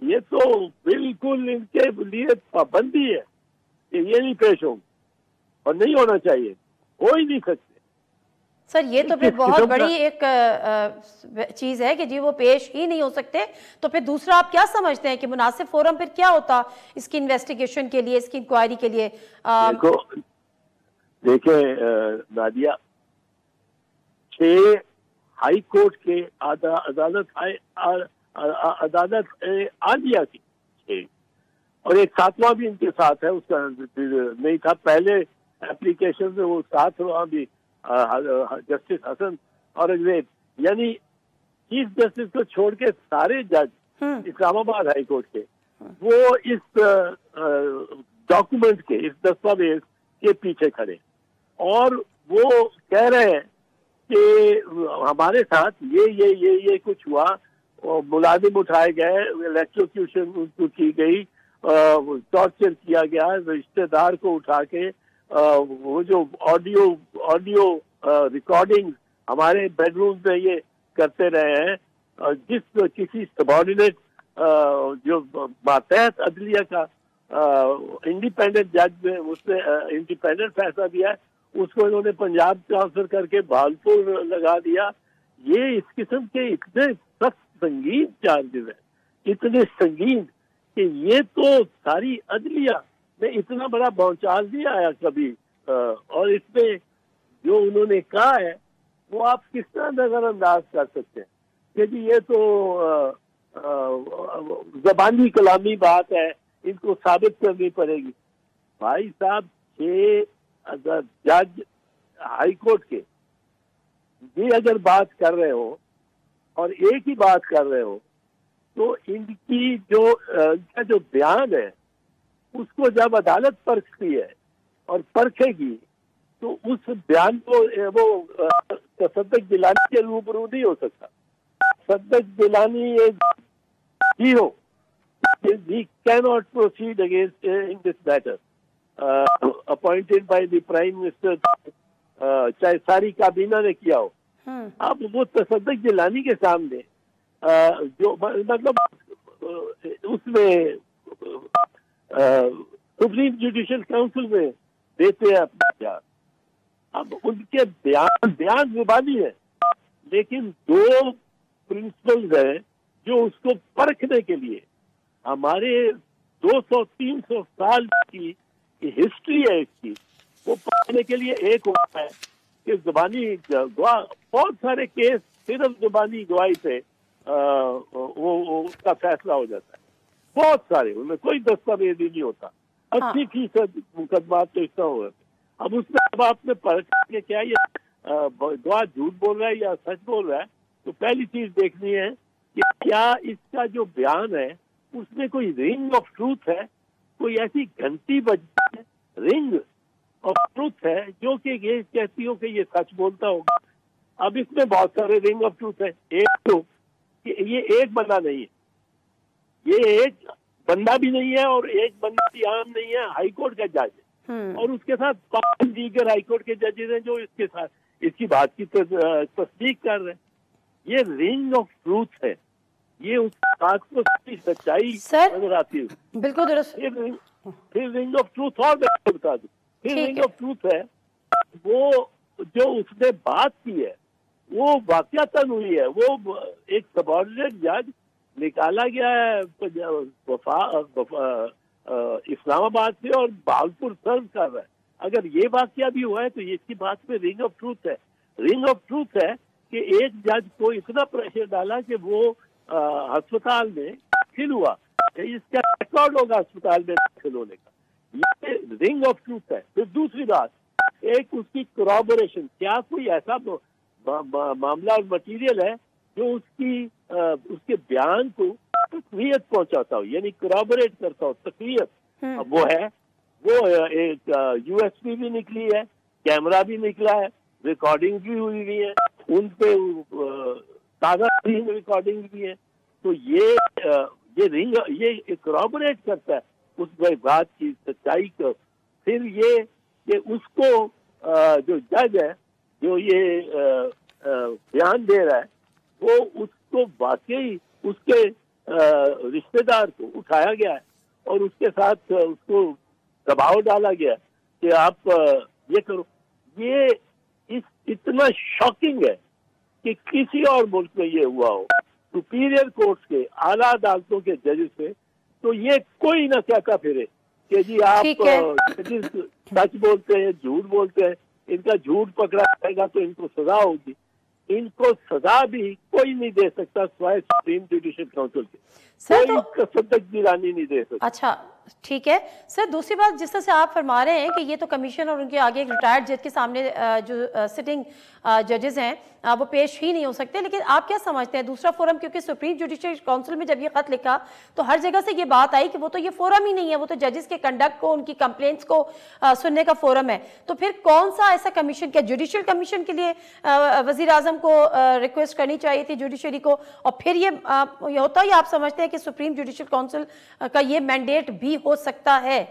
ये तो बिल्कुल इनके लिए पाबंदी है कि ये नहीं पेश होंगे और नहीं होना चाहिए, हो ही नहीं सकते। सर ये तो फिर बहुत बड़ी एक चीज है कि जी वो पेश ही नहीं हो सकते, तो फिर दूसरा आप क्या समझते हैं कि मुनासिब फोरम फिर क्या होता इसकी इन्वेस्टिगेशन के लिए, इसकी इंक्वायरी के लिए? देखिए नादिया, 6 हाई कोर्ट के अदालत आलिया की 6 और एक 7वां भी इनके साथ है, उसका नहीं था पहले एप्लीकेशन में, वो 7वां भी जस्टिस हसन औरंगजेब, यानी चीफ जस्टिस को छोड़ के सारे जज इस्लामाबाद हाई कोर्ट के वो इस डॉक्यूमेंट के, इस दस्तावेज के पीछे खड़े और वो कह रहे हैं कि हमारे साथ ये कुछ हुआ और मुलाजिम उठाए गए, इलेक्ट्रोक्यूशन उनको की गई, टॉर्चर किया गया, रिश्तेदार को उठा के वो जो ऑडियो रिकॉर्डिंग हमारे बेडरूम में ये करते रहे हैं, जिस किसी सबॉर्डिनेट जो मातहत अदलिया का इंडिपेंडेंट जज में उसने इंडिपेंडेंट फैसला दिया है, उसको इन्होंने पंजाब ट्रांसफर करके भागलपुर लगा दिया। ये इस किस्म के इतने सख्त संगीन चार्जेस हैं, इतने संगीन कि ये तो सारी अदलिया में इतना बड़ा भौचाल नहीं आया कभी। और इसमें जो उन्होंने कहा है वो आप किस तरह नजरअंदाज कर सकते हैं कि जी ये तो जबानी कलामी बात है, इनको साबित करनी पड़ेगी। भाई साहब 6 जज हाई कोर्ट के ये अगर बात कर रहे हो और एक ही बात कर रहे हो, तो इनकी इनका जो बयान है उसको जब अदालत परखती है और परखेगी तो उस बयान को वो तसद्दुक़ जिलानी के रूबरू नहीं हो सकता। तसद्दुक़ जिलानी एक hero, he cannot proceed against in this matter appointed by the prime minister, चाहे सारी काबीना ने किया हो। अब वो तसद्दुक़ जिलानी के सामने जो मतलब उसमें सुप्रीम जुडिशियल काउंसिल में देते हैं अपना बयान। अब उनके बयान जुबानी है, लेकिन दो प्रिंसिपल्स है जो उसको परखने के लिए, हमारे 200-300 साल की हिस्ट्री है इसकी, वो पढ़ने के लिए एक होता है कि जुबानी गवाह, बहुत सारे केस सिर्फ जुबानी गवाही पे वो उसका फैसला हो जाता है, बहुत सारे, उनमें कोई दस्तावेज ही नहीं होता। 80% मुकदमा तो इतना हुआ। अब उसमें अब आपने परख के क्या ये गवाह झूठ बोल रहा है या सच बोल रहा है, तो पहली चीज देखनी है कि क्या इसका जो बयान है उसमें कोई रिंग ऑफ ट्रूथ है, कोई ऐसी घंटी बजती है, रिंग ऑफ ट्रूथ है जो कि ये कहती हो कि ये सच बोलता होगा। अब इसमें बहुत सारे रिंग ऑफ ट्रूथ है। एक तो कि ये एक बंदा नहीं है, ये एक बंदा भी नहीं है और एक बंदा भी आम नहीं है, हाईकोर्ट का जज है और उसके साथ 5 दीगर हाईकोर्ट के जजेस हैं जो इसके साथ इसकी बात की तस्दीक कर रहे हैं। ये रिंग ऑफ ट्रूथ है, ये उस बात को सच्चाई नजर आती है। बिल्कुल दुरुस्त। फिर रिंग ऑफ ट्रूथ और बता दूं, फिर रिंग ऑफ ट्रूथ है वो जो उसने बात की है वो वाकयातन हुई है। वो एक सबऑर्डिनेट जज निकाला गया है इस्लामाबाद से और भागलपुर सर्व कर रहा है। अगर ये वाकया भी हुआ है तो ये इसकी बात में रिंग ऑफ ट्रूथ है। रिंग ऑफ ट्रूथ है कि एक जज को इतना प्रेशर डाला कि वो अस्पताल में दाखिल हुआ, इसका रिकॉर्ड होगा अस्पताल में दाखिल होने का, ये रिंग ऑफ ट्रूथ है। फिर दूसरी बात, एक उसकी कोरॉबोरेशन, क्या कोई ऐसा मामला और मटीरियल है जो उसके बयान को तकवीयत पहुंचाता हो, यानी कोरॉबोरेट करता हो, तकवीयत। अब वो है, वो एक यूएसपी भी निकली है, कैमरा भी निकला है, रिकॉर्डिंग भी हुई हुई है, उन पे ताज़ा रिकॉर्डिंग भी है। तो ये रिंग ये कोरॉबोरेट करता है उस बात की सच्चाई को। फिर ये उसको जो जज है जो ये बयान दे रहा है वो उसको वाकई उसके रिश्तेदार को उठाया गया है और उसके साथ उसको दबाव डाला गया कि आप ये करो। ये इतना शॉकिंग है कि किसी और मुल्क में ये हुआ हो, सुपीरियर कोर्ट्स के आला अदालतों के जजेस से, तो ये कोई ना कहता फिरे कि जी आप जजेस सच बोलते हैं, झूठ बोलते हैं, इनका झूठ पकड़ा जाएगा तो इनको सजा होगी। इनको सजा भी कोई नहीं दे सकता सिवाय सुप्रीम जुडिशियल काउंसिल के, कोई तसद्दुक गिरानी नहीं दे सकता। अच्छा ठीक है सर, दूसरी बात जिस तरह से आप फरमा रहे हैं कि ये तो कमीशन और उनके आगे एक रिटायर्ड जज के सामने जो सिटिंग जजेस हैं वो पेश ही नहीं हो सकते, लेकिन आप क्या समझते हैं दूसरा फोरम, क्योंकि सुप्रीम जुडिशियल काउंसिल में जब ये खत लिखा तो हर जगह से ये बात आई कि वो तो ये फोरम ही नहीं है, वो तो जजेस के कंडक्ट को, उनकी कंप्लेंट्स को सुनने का फोरम है। तो फिर कौन सा ऐसा कमीशन, क्या जुडिशियल कमीशन के लिए वजीर आजम को रिक्वेस्ट करनी चाहिए थी जुडिशरी को, और फिर ये होता ही आप समझते हैं कि सुप्रीम जुडिशियल काउंसिल का ये मैंडेट भी हो सकता है?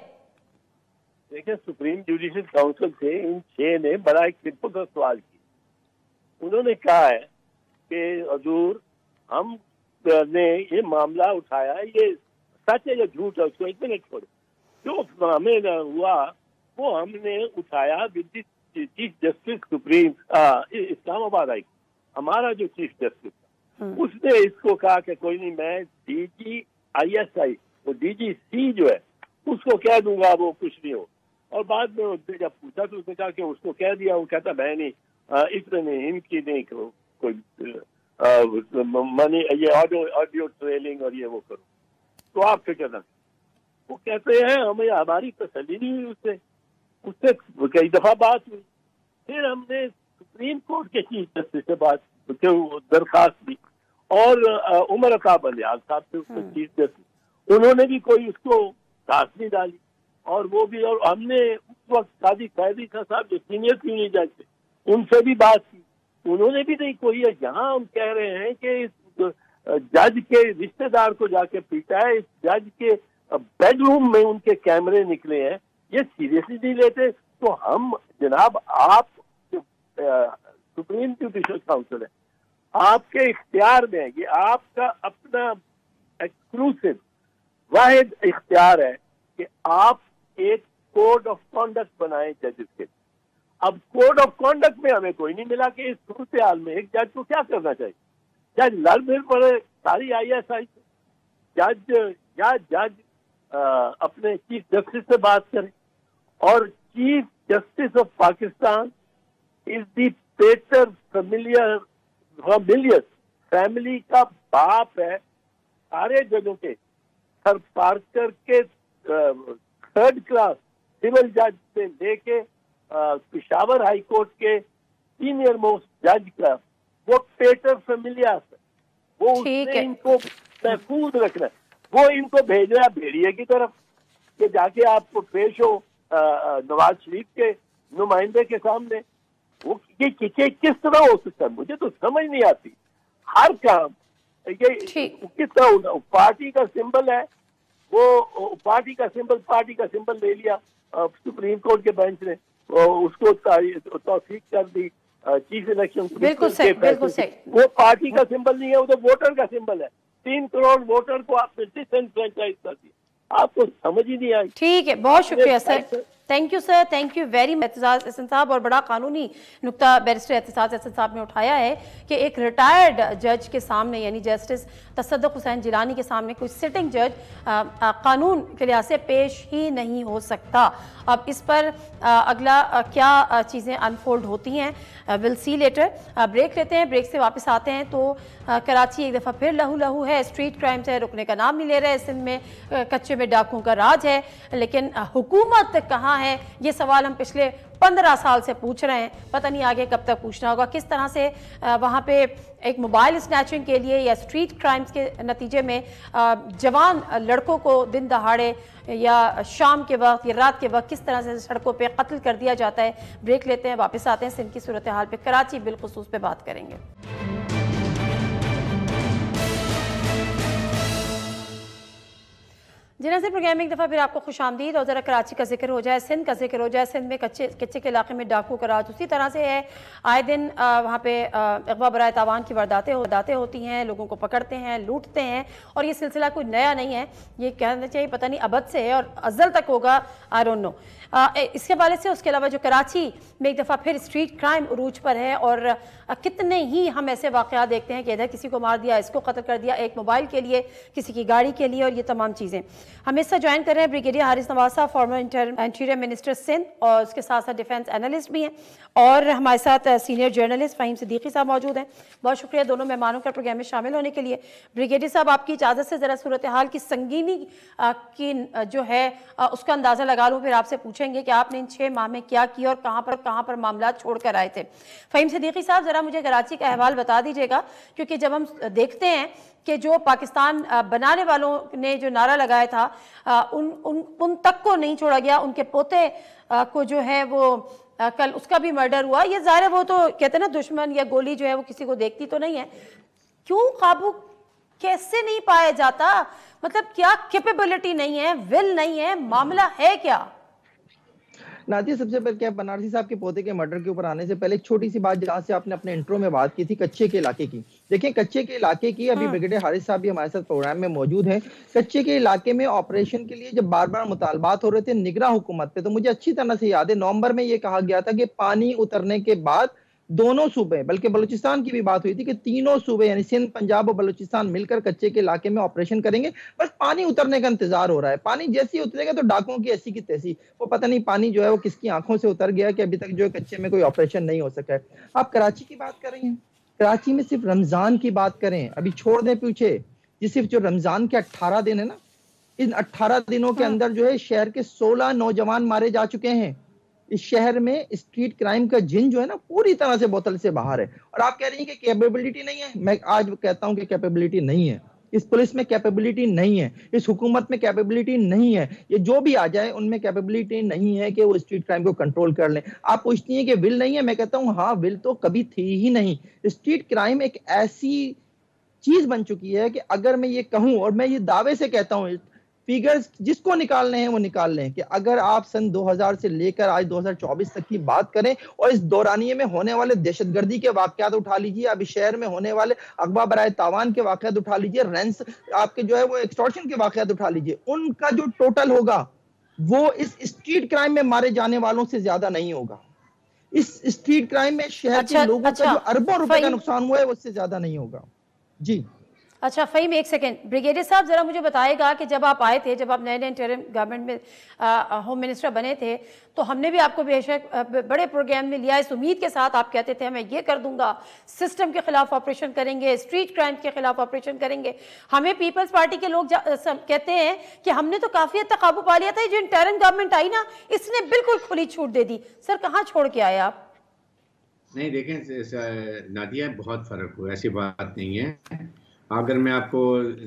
देखिए, सुप्रीम जुडिशियल काउंसिल से इन 6 ने बड़ा एक सिंपल सा सवाल किया। उन्होंने कहा है कि हजूर हमने ये मामला उठाया, ये सच है या झूठ है, उसको 1 मिनट छोड़ो, जो हमें हुआ वो हमने उठाया with chief justice supreme Islamabad high, हमारा जो चीफ जस्टिस था उसने इसको कहा कि कोई नहीं, मैं DGISI वो DGC जो है उसको कह दूंगा वो कुछ नहीं हो। और बाद में उसने जब पूछा तो उसने कहा कि उसको कह दिया, वो कहता मैं नहीं, इसमें नहीं, इनकी नहीं करो कोई मनी, ये ऑडियो ट्रेलिंग और ये वो करो, तो आप फिक्र ना। वो कहते हैं हमें हमारी तसल्ली नहीं हुई, उससे कई दफा बात हुई, फिर हमने सुप्रीम कोर्ट के चीफ जस्टिस से बात दरखास्त दी और उमर अता बंदयाल साहब थे उसके चीफ जस्टिस, उन्होंने भी कोई उसको घास नहीं डाली, और वो भी, और हमने उस वक्त कादी कैदी साहब जो सीनियर यूनियन जज थे उनसे भी बात की, उन्होंने भी नहीं कोई है। यहाँ हम कह रहे हैं कि इस जज के रिश्तेदार को जाके पीटा है, इस जज के बेडरूम में उनके कैमरे निकले हैं, ये सीरियसली नहीं लेते। तो हम जनाब, आप सुप्रीम जुडिशियल काउंसिल है, आपके इख्तियार में है, ये आपका अपना एक्सक्लूसिव वाहिद इख्तियार है कि आप एक कोड ऑफ कॉन्डक्ट बनाएं जजेस के। अब कोड ऑफ कॉन्डक्ट में हमें कोई नहीं मिला कि इस सूरत हाल में एक जज को क्या करना चाहिए। जज लड़ भिड़ पड़े सारी ISI जज या जज अपने चीफ जस्टिस से बात करें, और chief justice of Pakistan is the pater familiar family का बाप है सारे जजों के। सर पार्कर के 3rd क्लास सिविल जज से लेके पेशावर हाई कोर्ट के सीनियर मोस्ट जज का वो पेटर फैमिलियर है, वो उसने इनको महफूज रखना है। वो इनको भेज रहा है भेड़िए की तरफ कि जाके आपको पेश हो नवाज शरीफ के नुमाइंदे के सामने। वो ये किस तरह हो सकता है, मुझे तो समझ नहीं आती। हर काम ये किस तरह पार्टी का सिंबल है, वो पार्टी का सिंबल ले लिया सुप्रीम कोर्ट के बेंच ने, उसको तौसीक कर दी चीफ इलेक्शन। बिल्कुल सही। वो पार्टी का सिंबल नहीं है, वो तो वोटर का सिंबल है। 3 करोड़ वोटर को आपने डिसएनफ्रेंचाइज कर दिया, आपको समझ ही नहीं आई। ठीक है, बहुत शुक्रिया sir, thank you sir, thank you very much एहतसास एहसन साहब। और बड़ा कानूनी नुक्ता बैरिस्टर एहतसास एहसन साहब ने उठाया है कि एक रिटायर्ड जज के सामने यानी जस्टिस तसद्दुक़ हुसैन जिलानी के सामने कोई सिटिंग जज कानून के लिहाज से पेश ही नहीं हो सकता। अब इस पर अगला क्या चीज़ें अनफोल्ड होती हैं विल सी लेटर। ब्रेक लेते हैं, ब्रेक से वापस आते हैं तो कराची एक दफ़ा फिर लहू लहू है, स्ट्रीट क्राइम से रुकने का नाम नहीं ले रहा है। सिंध में कच्चे में डाकुओं का राज है, लेकिन हुकूमत कहाँ है, ये सवाल हम पिछले 15 साल से पूछ रहे हैं, पता नहीं आगे कब तक पूछना होगा। किस तरह से वहाँ पे एक मोबाइल स्नैचिंग के लिए या स्ट्रीट क्राइम्स के नतीजे में जवान लड़कों को दिन दहाड़े या शाम के वक्त या रात के वक्त किस तरह से सड़कों पे कत्ल कर दिया जाता है। ब्रेक लेते हैं, वापस आते हैं, सिंध की सूरत हाल पे, कराची बिलखुसूस पे बात करेंगे। जी नाज़रीन, प्रोग्राम में एक दफ़ा फिर आपको खुशामदीद। और ज़रा कराची का जिक्र हो जाए, सिंध का जिक्र हो जाए। सिंध में कच्चे के इलाके में डाकू का राज उसी तरह से है। आए दिन वहाँ पे अगवा बराए तावान की वारदातें होती हैं, लोगों को पकड़ते हैं, लूटते हैं, और ये सिलसिला कोई नया नहीं है, ये कहना चाहिए पता नहीं अबद से है और अज़ल तक होगा, आई डोंट नो। इसके हवाले से उसके अलावा जो कराची में एक दफ़ा फिर स्ट्रीट क्राइम उरूज पर है, और कितने ही हम ऐसे वाक़यात देखते हैं कि इधर किसी को मार दिया, इसको कत्ल कर दिया, एक मोबाइल के लिए, किसी की गाड़ी के लिए, और ये तमाम चीज़ें। हम इससे ज्वाइन कर रहे हैं ब्रिगेडियर हारिस नवाज साहब, फॉर्मर इंटीरियर मिनिस्टर सिंध, और उसके साथ साथ डिफेंस एनालिस्ट भी हैं, और हमारे साथ सीनियर जर्नलिस्ट फ़हीम सिद्दीकी साहब मौजूद हैं। बहुत शुक्रिया दोनों मेहमानों का प्रोग्राम में शामिल होने के लिए। ब्रिगेडियर साहब, आपकी इजाज़त से ज़रा सूरत हाल की संगीनी की जो है उसका अंदाज़ा लगा लूँ, फिर आपसे पूछेंगे कि आपने इन 6 माह में क्या किया और कहाँ पर मामला छोड़ कर आए थे। फ़हीम सिद्दीकी साहब, ज़रा मुझे कराची का अहवाल बता दीजिएगा, क्योंकि जब हम देखते हैं कि जो पाकिस्तान बनाने वालों ने जो नारा लगाया था उन तक को नहीं छोड़ा गया, उनके पोते को जो है वो कल उसका भी मर्डर हुआ। ये ज़ाहिर है, वो तो कहते हैं ना, दुश्मन या गोली जो है वो किसी को देखती तो नहीं है। क्यों काबू कैसे नहीं पाया जाता? मतलब क्या कैपेबिलिटी नहीं है, विल नहीं है, मामला है क्या? नादिया, सबसे पहले क्या बनारसी साहब के पोते के मर्डर के ऊपर आने से पहले एक छोटी सी बात जहां से आपने अपने इंट्रो में बात की थी कच्चे के इलाके की। देखिए, कच्चे के इलाके की अभी ब्रिगेडियर हारिस साहब भी हमारे साथ प्रोग्राम में मौजूद हैं। कच्चे के इलाके में ऑपरेशन के लिए जब बार बार मुतालबात हो रहे थे निगरां हुकूमत पे, तो मुझे अच्छी तरह से याद है नवंबर में ये कहा गया था कि पानी उतरने के बाद दोनों सूबे, बल्कि बलूचिस्तान की भी बात हुई थी कि तीनों सूबे यानी सिंध, पंजाब और बलूचिस्तान मिलकर कच्चे के इलाके में ऑपरेशन करेंगे। बस पानी उतरने का इंतजार हो रहा है। पानी जैसे ही उतरेगा तो डाकुओं की ऐसी की तैसी, वो पता नहीं पानी जो है वो किसकी आंखों से उतर गया कि अभी तक जो है कच्चे में कोई ऑपरेशन नहीं हो सका है। आप कराची की बात कर रही हैं, कराची में सिर्फ रमजान की बात करें, अभी छोड़ दें पीछे, ये सिर्फ जो रमजान के 18 दिन है ना, इन 18 दिनों के अंदर जो है शहर के 16 नौजवान मारे जा चुके हैं। इस शहर में स्ट्रीट क्राइम का जिन जो है ना पूरी तरह से बोतल से बाहर है। और आप कह रही हैं कि कैपेबिलिटी नहीं है, मैं आज कहता हूं कि कैपेबिलिटी नहीं है। इस पुलिस में कैपेबिलिटी नहीं है, इस हुकूमत में कैपेबिलिटी नहीं है, ये जो भी आ जाए उनमें कैपेबिलिटी नहीं है कि वो स्ट्रीट क्राइम को कंट्रोल कर लें। आप पूछती हैं कि विल नहीं है, मैं कहता हूं हाँ, विल तो कभी थी ही नहीं। स्ट्रीट क्राइम एक ऐसी चीज बन चुकी है कि अगर मैं ये कहूं, और मैं ये दावे से कहता हूं फिगर्स जिसको निकालने हैं वो निकाल लें कि अगर आप सन 2000 से लेकर आज 2024 तक की बात करें और इस दौरानिये में होने वाले दहशतगर्दी के वाकयात उठा लीजिए, अभी शहर में होने वाले अगवा बराए तावान के वाकयात उठा लीजिए, रेंस आपके जो है वो एक्सटॉर्शन के वाकयात उठा लीजिए, उनका जो टोटल होगा वो इस स्ट्रीट क्राइम में मारे जाने वालों से ज्यादा नहीं होगा। इस स्ट्रीट क्राइम में शहर के लोगों का जो अरबों रुपए का नुकसान हुआ है उससे ज्यादा नहीं होगा। जी अच्छा फ़हीम, एक सेकेंड, ब्रिगेडियर साहब ज़रा मुझे बताएगा कि जब आप आए थे, जब आप नए नए इंटरिम गवर्नमेंट में होम मिनिस्टर बने थे, तो हमने भी आपको बेशक बड़े प्रोग्राम में लिया, इस उम्मीद के साथ आप कहते थे मैं ये कर दूंगा, सिस्टम के खिलाफ ऑपरेशन करेंगे, स्ट्रीट क्राइम के खिलाफ ऑपरेशन करेंगे। हमें पीपल्स पार्टी के लोग कहते हैं कि हमने तो काफ़ी हद तक काबू पा लिया था, जो इंटरिम गवर्नमेंट आई ना इसने बिल्कुल खुली छूट दे दी। सर कहाँ छोड़ के आए आप? नहीं देखें नादिया, बहुत फर्क हुआ, ऐसी बात नहीं है। अगर मैं आपको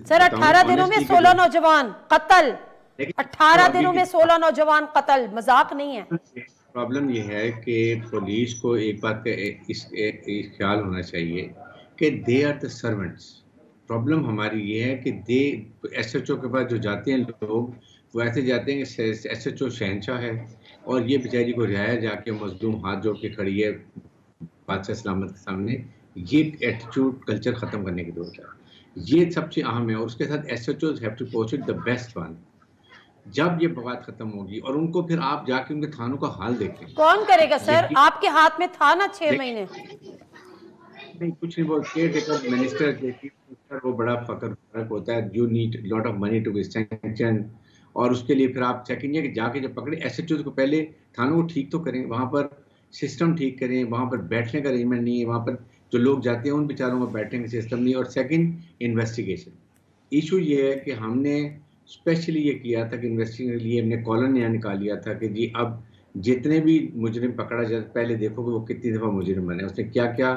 सर 18 दिनों में 16 नौजवान कत्ल, 18 दिनों में 16 नौजवान कत्ल, मजाक नहीं है। प्रॉब्लम ये है कि पुलिस को एक बात का एक ख्याल होना चाहिए कि they are the servants. Problem हमारी ये है कि दे एसएचओ के पास जो जाते हैं लोग, वो ऐसे जाते हैं कि एसएचओ शहंशाह है और ये बेचारी को रिहाया जाके मजलूम हाथ जोड़ के खड़ी है बादशाह सलामत के सामने। ये एटीट्यूड कल्चर खत्म करने की जरूरत है, ये सबसे अहम है। और उसके साथ SHOs have to post the best one. जब ये बात खत्म होगी और उनको फिर आप जाके उनके थानों का हाल देखें। कौन करेगा सर? आपके हाथ में था ना 6 महीने। नहीं कुछ नहीं, वो केयर टेकर मिनिस्टर वो बड़ा फर्क होता है। You need lot of money to be sanction, और उसके लिए फिर आप चेकिंग कि जाके जब पकड़े एसएचओज को पहले थानों को ठीक तो करें, वहाँ पर सिस्टम ठीक करें, वहाँ पर बैठने का अरेंजमेंट नहीं है, वहाँ पर जो लोग जाते हैं उन बेचारों को बैठने का सिस्टम नहीं। और सेकंड, इन्वेस्टिगेशन इशू ये है कि हमने स्पेशली ये किया था कि इन्वेस्टिगेशन के लिए हमने कॉलम नया निकाल लिया था कि जी अब जितने भी मुजरिम पकड़ा जाए पहले देखो कि वो कितनी दफ़ा मुजरिम बने, उसने क्या क्या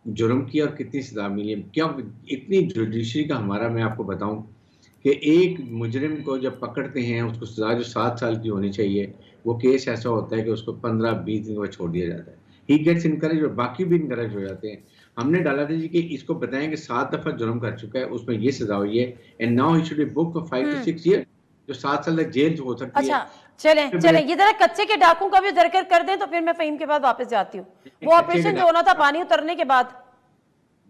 जुर्म किया और कितनी सजा मिली। क्या इतनी जुडिशरी का हमारा, मैं आपको बताऊं कि एक मुजरिम को जब पकड़ते हैं उसको सजा जो 7 साल की होनी चाहिए, वो केस ऐसा होता है कि उसको 15-20 दिन में छोड़ दिया जाता है। ही गेट्स इनकरेज और बाकी भी इनकरेज हो जाते हैं। हमने डाला था जी कि इसको बताएं कि 7 दफ़ा जुर्म कर चुका है, उसमें ये सजा हुई है, and now he should be book for 5 to 6 year, जो 7 साल तक जेल हो सकती है। अच्छा चलें ये जरा कच्चे के डाकू का भी जिक्र कर दें तो फिर मैं फ़हीम के बाद वापस जाती हूँ। वो ऑपरेशन जो होना था पानी उतरने के बाद,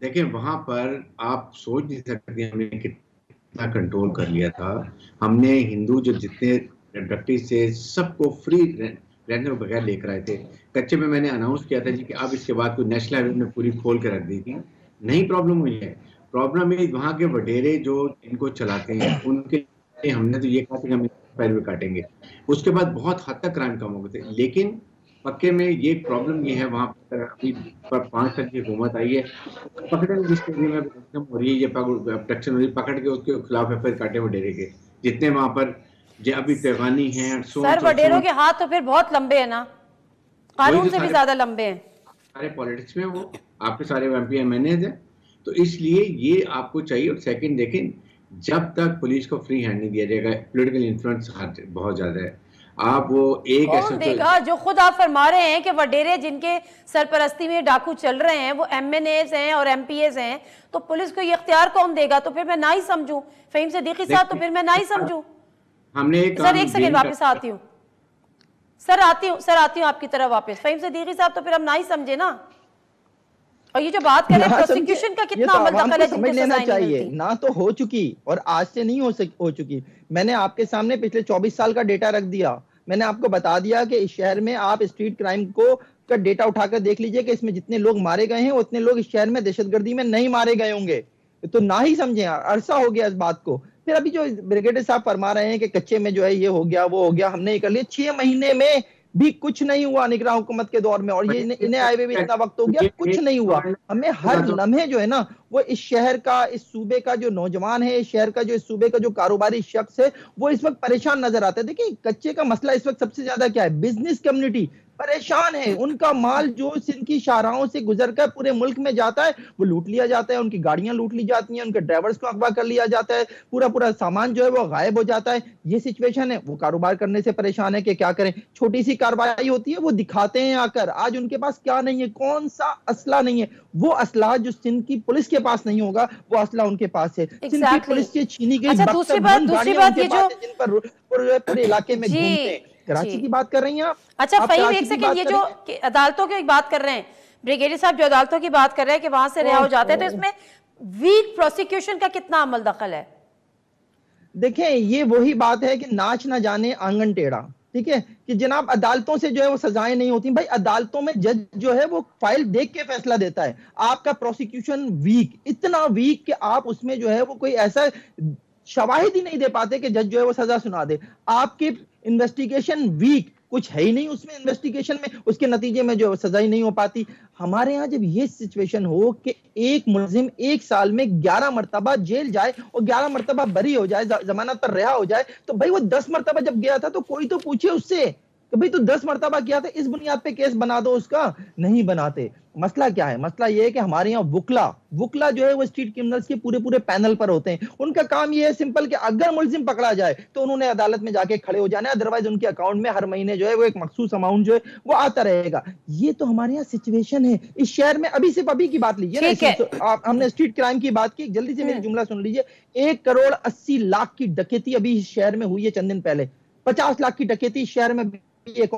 देखें वहां पर आप सोच नहीं सकते हमने कितना कंट्रोल कर लिया था। हमने हिंदू जो जितने डक्टी से सबको फ्री रहने के बगैर लेकर आए थे। कच्चे में मैंने अनाउंस किया था जी कि अब इसके बाद कोई नेशनल हाईवे में पूरी खोल के रख दी थी, नहीं प्रॉब्लम हुई है। प्रॉब्लम है वहाँ के वडेरे जो इनको चलाते हैं उनके लिए हमने तो ये कहा था कि हम पैर भी काटेंगे। उसके बाद बहुत हद तक क्राइम कम हो गए थे, लेकिन पक्के में ये प्रॉब्लम ये है वहाँ पर अभी 5 साल की हुकूमत आई है, पकड़ने जिस एरिया में हो रही है ये अब्डक्शन हो रही है, पकड़ के उसके खिलाफ एफआईआर काटे वडेरे के जितने वहाँ पर जो अभी पैवानी हैं। सर वडेरों के हाथ तो फिर बहुत लंबे हैं ना, कानून से भी ज्यादा लंबे हैं। सारे पॉलिटिक्स में वो आपके सारे एमपी एमएनएज हैं, तो इसलिए ये आपको चाहिए। और सेकंड देखें, जब तक पुलिस को फ्री हैंड नहीं दिया जाएगा, पॉलिटिकल इन्फ्लुएंस बहुत ज्यादा है। आप वो एक कौन देगा? जो खुद आप फरमा रहे हैं कि वडेरे जिनके सरपरस्ती में डाकू चल रहे हैं वो एमएनएज हैं और एमपीएज हैं, तो पुलिस को ये इख्तियार कौन देगा? तो फिर मैं ना ही समझूं फ़हीम सिद्दीकी साहब, तो फिर मैं ना ही समझूं। हमने सर एक सेकंड वापस आती हूँ, सर आती हूँ आपकी तरफ वापस। फ़हीम सिद्दीकी साहब तो फिर हम ना ही समझे ना। और ये जो बात करें प्रोसिक्यूशन का कितना अमल दखल है, समझ लेना चाहिए ना, तो हो चुकी और आज से नहीं हो चुकी। मैंने आपके सामने पिछले 24 साल का डेटा रख दिया। मैंने आपको बता दिया कि इस शहर में आप स्ट्रीट क्राइम का डेटा उठाकर देख लीजिए कि इसमें जितने लोग मारे गए हैं उतने लोग इस शहर में दहशतगर्दी में नहीं मारे गए होंगे। तो ना ही समझे, अरसा हो गया इस बात को। फिर अभी जो ब्रिगेडियर साहब फरमा रहे हैं कि कच्चे में जो है ये हो गया वो हो गया, हमने ये कर लिया, 6 महीने में भी कुछ नहीं हुआ निगरान हुकूमत के दौर में, और ये इन्हें आए हुए भी इतना वक्त हो गया, कुछ नहीं हुआ। हमें हर लम्हे जो है ना वो इस शहर का, इस सूबे का जो नौजवान है, इस शहर का जो, इस सूबे का जो कारोबारी शख्स है, वो इस वक्त परेशान नजर आता है। देखिए कच्चे का मसला इस वक्त सबसे ज्यादा क्या है, बिजनेस कम्युनिटी परेशान है। उनका माल जो सिंध की शाहराहों से गुजरकर पूरे मुल्क में जाता है वो लूट लिया जाता है, उनकी गाड़ियां लूट ली जाती हैं, उनके ड्राइवर्स को अगवा कर लिया जाता है, पूरा पूरा सामान जो है वो गायब हो जाता है। ये सिचुएशन है। वो कारोबार करने से परेशान है कि क्या करें, छोटी सी कार्रवाई होती है वो दिखाते हैं आकर आज उनके पास क्या नहीं है, कौन सा असला नहीं है। वो असला जो सिंध की पुलिस के पास नहीं होगा वो असला उनके पास है। सिंध की पुलिस से छीनी गई दूसरी बात ये जो जिन पर पूरे इलाके में घूमते हैं। कराची की बात कर रही हैं आप। अच्छा फहीम, एक सेकंड, ये जो अदालतों की बात कर रहे हैं ब्रिगेडियर साहब, जो अदालतों की बात कर रहे हैं कि वहां से रिहा हो जाते हैं, तो इसमें वीक प्रोसिक्यूशन का कितना अमल दखल है? देखें, ये वही बात है कि नाच ना जाने आंगन टेढ़ा। ठीक है कि जनाब अदालतों से जो है वो सजाएं नहीं होती। भाई अदालतों में जज जो है वो फाइल देख के फैसला देता है। आपका प्रोसिक्यूशन वीक, इतना वीक कि आप उसमें जो है वो कोई ऐसा शवाहिद ही नहीं दे पाते कि जज जो है वो सजा सुना दे। आपकी इन्वेस्टिगेशन वीक, कुछ है ही नहीं उसमें इन्वेस्टिगेशन में, उसके नतीजे में जो सजा ही नहीं हो पाती। हमारे यहाँ जब ये सिचुएशन हो कि एक मुलजिम 1 साल में 11 मरतबा जेल जाए और 11 मरतबा बरी हो जाए, जमानत पर रिहा हो जाए, तो भाई वो 10 मरतबा जब गया था तो कोई तो पूछे उससे कि भाई तू 10 मरतबा किया था, इस बुनियाद पे केस बना दो उसका। नहीं बनाते। मसला क्या है? मसला ये है कि हमारे यहाँ वुकला जो है वो स्ट्रीट क्रिमिनल्स के पूरे पैनल पर होते हैं। उनका काम ये है सिंपल कि अगर मुलजिम पकड़ा जाए तो उन्होंने अदालत में जाके खड़े हो जाना है, अदरवाइज उनके अकाउंट में हर महीने जो है वो एक मखसूस अमाउंट जो है वो आता रहेगा। ये तो हमारे यहाँ सिचुएशन है इस शहर में। अभी सिर्फ अभी की बात लीजिए, हमने स्ट्रीट क्राइम की बात की, जल्दी से मेरी जुमला सुन लीजिए। 1 करोड़ 80 लाख की डकैती अभी इस शहर में हुई है चंद दिन पहले। 50 लाख की डकैती इस शहर में एक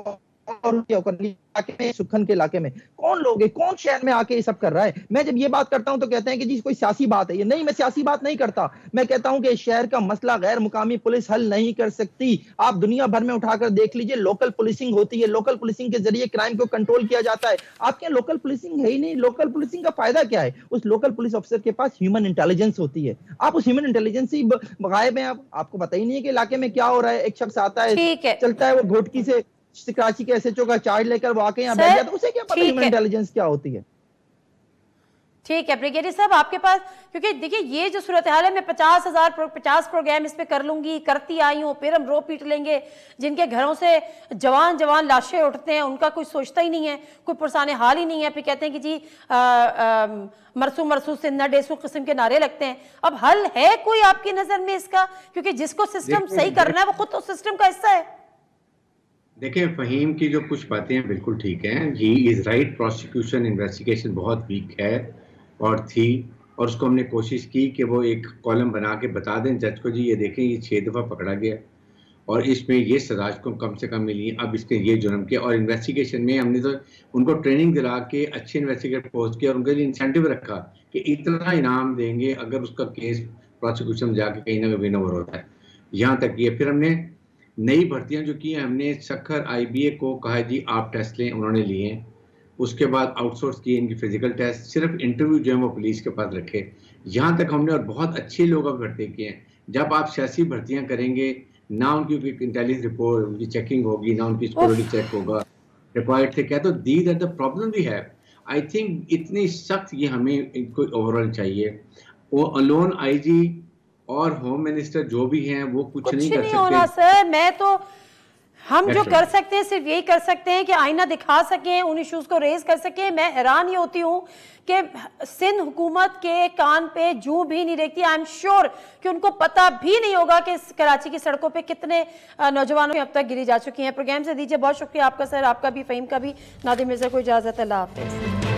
सुखन के इलाके में। कौन लोग है, कौन शहर में आके ये सब कर रहा है? मैं जब ये बात करता हूं तो कहते हैं कि जी कोई सियासी बात है। ये नहीं, मैं सियासी बात नहीं करता। मैं कहता हूं कि इस शहर का मसला गैर मुकामी पुलिस हल नहीं कर सकती। आप दुनिया भर में उठाकर देख लीजिए, लोकल पुलिसिंग होती है, लोकल पुलिसिंग के जरिए क्राइम को कंट्रोल किया जाता है। आपके यहाँ लोकल पुलिसिंग है ही नहीं। लोकल पुलिसिंग का फायदा क्या है? उस लोकल पुलिस ऑफिसर के पास ह्यूमन इंटेलिजेंस होती है। आप उस ह्यूमन इंटेलिजेंस से गायब हैं। आपको पता ही नहीं है कि इलाके में क्या हो रहा है। एक शख्स आता है, चलता है, वो घोटकी से कराची के एसएचओ का चार्ज लेकर वो आके यहाँ बैठ जाता है, उसे क्या पता ह्यूमन इंटेलिजेंस क्या होती है? ठीक है ब्रिगेडियर साहब, आपके पास, क्योंकि देखिए ये जो सूरत हाल है, मैं 50 प्रोग्राम इस पे कर लूंगी, करती आई हूँ, फिर हम रो पीट लेंगे। जिनके घरों से जवान लाशें उठते हैं उनका कोई सोचता ही नहीं है, कोई पुरसाने हाल ही नहीं है। फिर कहते हैं कि जी मरसू सिन्ना डेसू किस्म के नारे लगते हैं। अब हल है कोई आपकी नजर में इसका? क्योंकि जिसको सिस्टम सही करना है वो खुद तो सिस्टम का हिस्सा है। देखिए, फहीम की जो कुछ बातें हैं बिल्कुल ठीक हैं। He is right, prosecution investigation बहुत वीक है और थी, और उसको हमने कोशिश की कि वो एक कॉलम बना के बता दें जज को, जी ये देखें ये 6 दफ़ा पकड़ा गया और इसमें ये सजा को कम से कम मिली, अब इसके ये जुर्म किया। और इन्वेस्टिगेशन में हमने तो उनको ट्रेनिंग दिला के अच्छे इन्वेस्टिगेटर पोस्ट किया और उनके लिए इंसेंटिव रखा कि इतना इनाम देंगे अगर उसका केस प्रोसिक्यूशन जाके कहीं ना कहीं विन ओवर होता है। यहाँ तक ये। फिर हमने नई भर्तियां जो की हैं, हमने सखर IBA को कहा जी आप टेस्ट लें, उन्होंने लिए। उसके बाद आउटसोर्स किए इनकी फिजिकल टेस्ट, सिर्फ इंटरव्यू जो है वो पुलिस के पास रखे। यहाँ तक हमने और बहुत अच्छे लोगों को भर्ती किए हैं। जब आप सियासी भर्तियां करेंगे ना, उनकी इंटेलिजेंस रिपोर्ट, उनकी चेकिंग होगी ना, उनकी सिक्योरिटी चेक होगा, रिक्वायर्ड थे क्या, तो these are the problem we have. I think इतनी सख्त ये हमें इनको ओवरऑल चाहिए। वो अलोन IG और होम मिनिस्टर जो भी हैं वो कुछ नहीं कर सकते। होना सर, मैं तो हम जो कर सकते हैं सिर्फ यही कर सकते हैं कि आईना दिखा सकें, उन इश्यूज को रेज कर सकें। मैं हैरान ही होती हूँ कि सिंध हुकूमत के कान पे जूं भी नहीं रेखती। आई एम श्योर कि उनको पता भी नहीं होगा कि कराची की सड़कों पे कितने नौजवानों की अब तक गिरी जा चुकी हैं। प्रोग्राम से दीजिए, बहुत शुक्रिया आपका सर, आपका भी, फहीम का भी। नादिम मिर्जा को इजाजत, अल्लाह हाफिज़।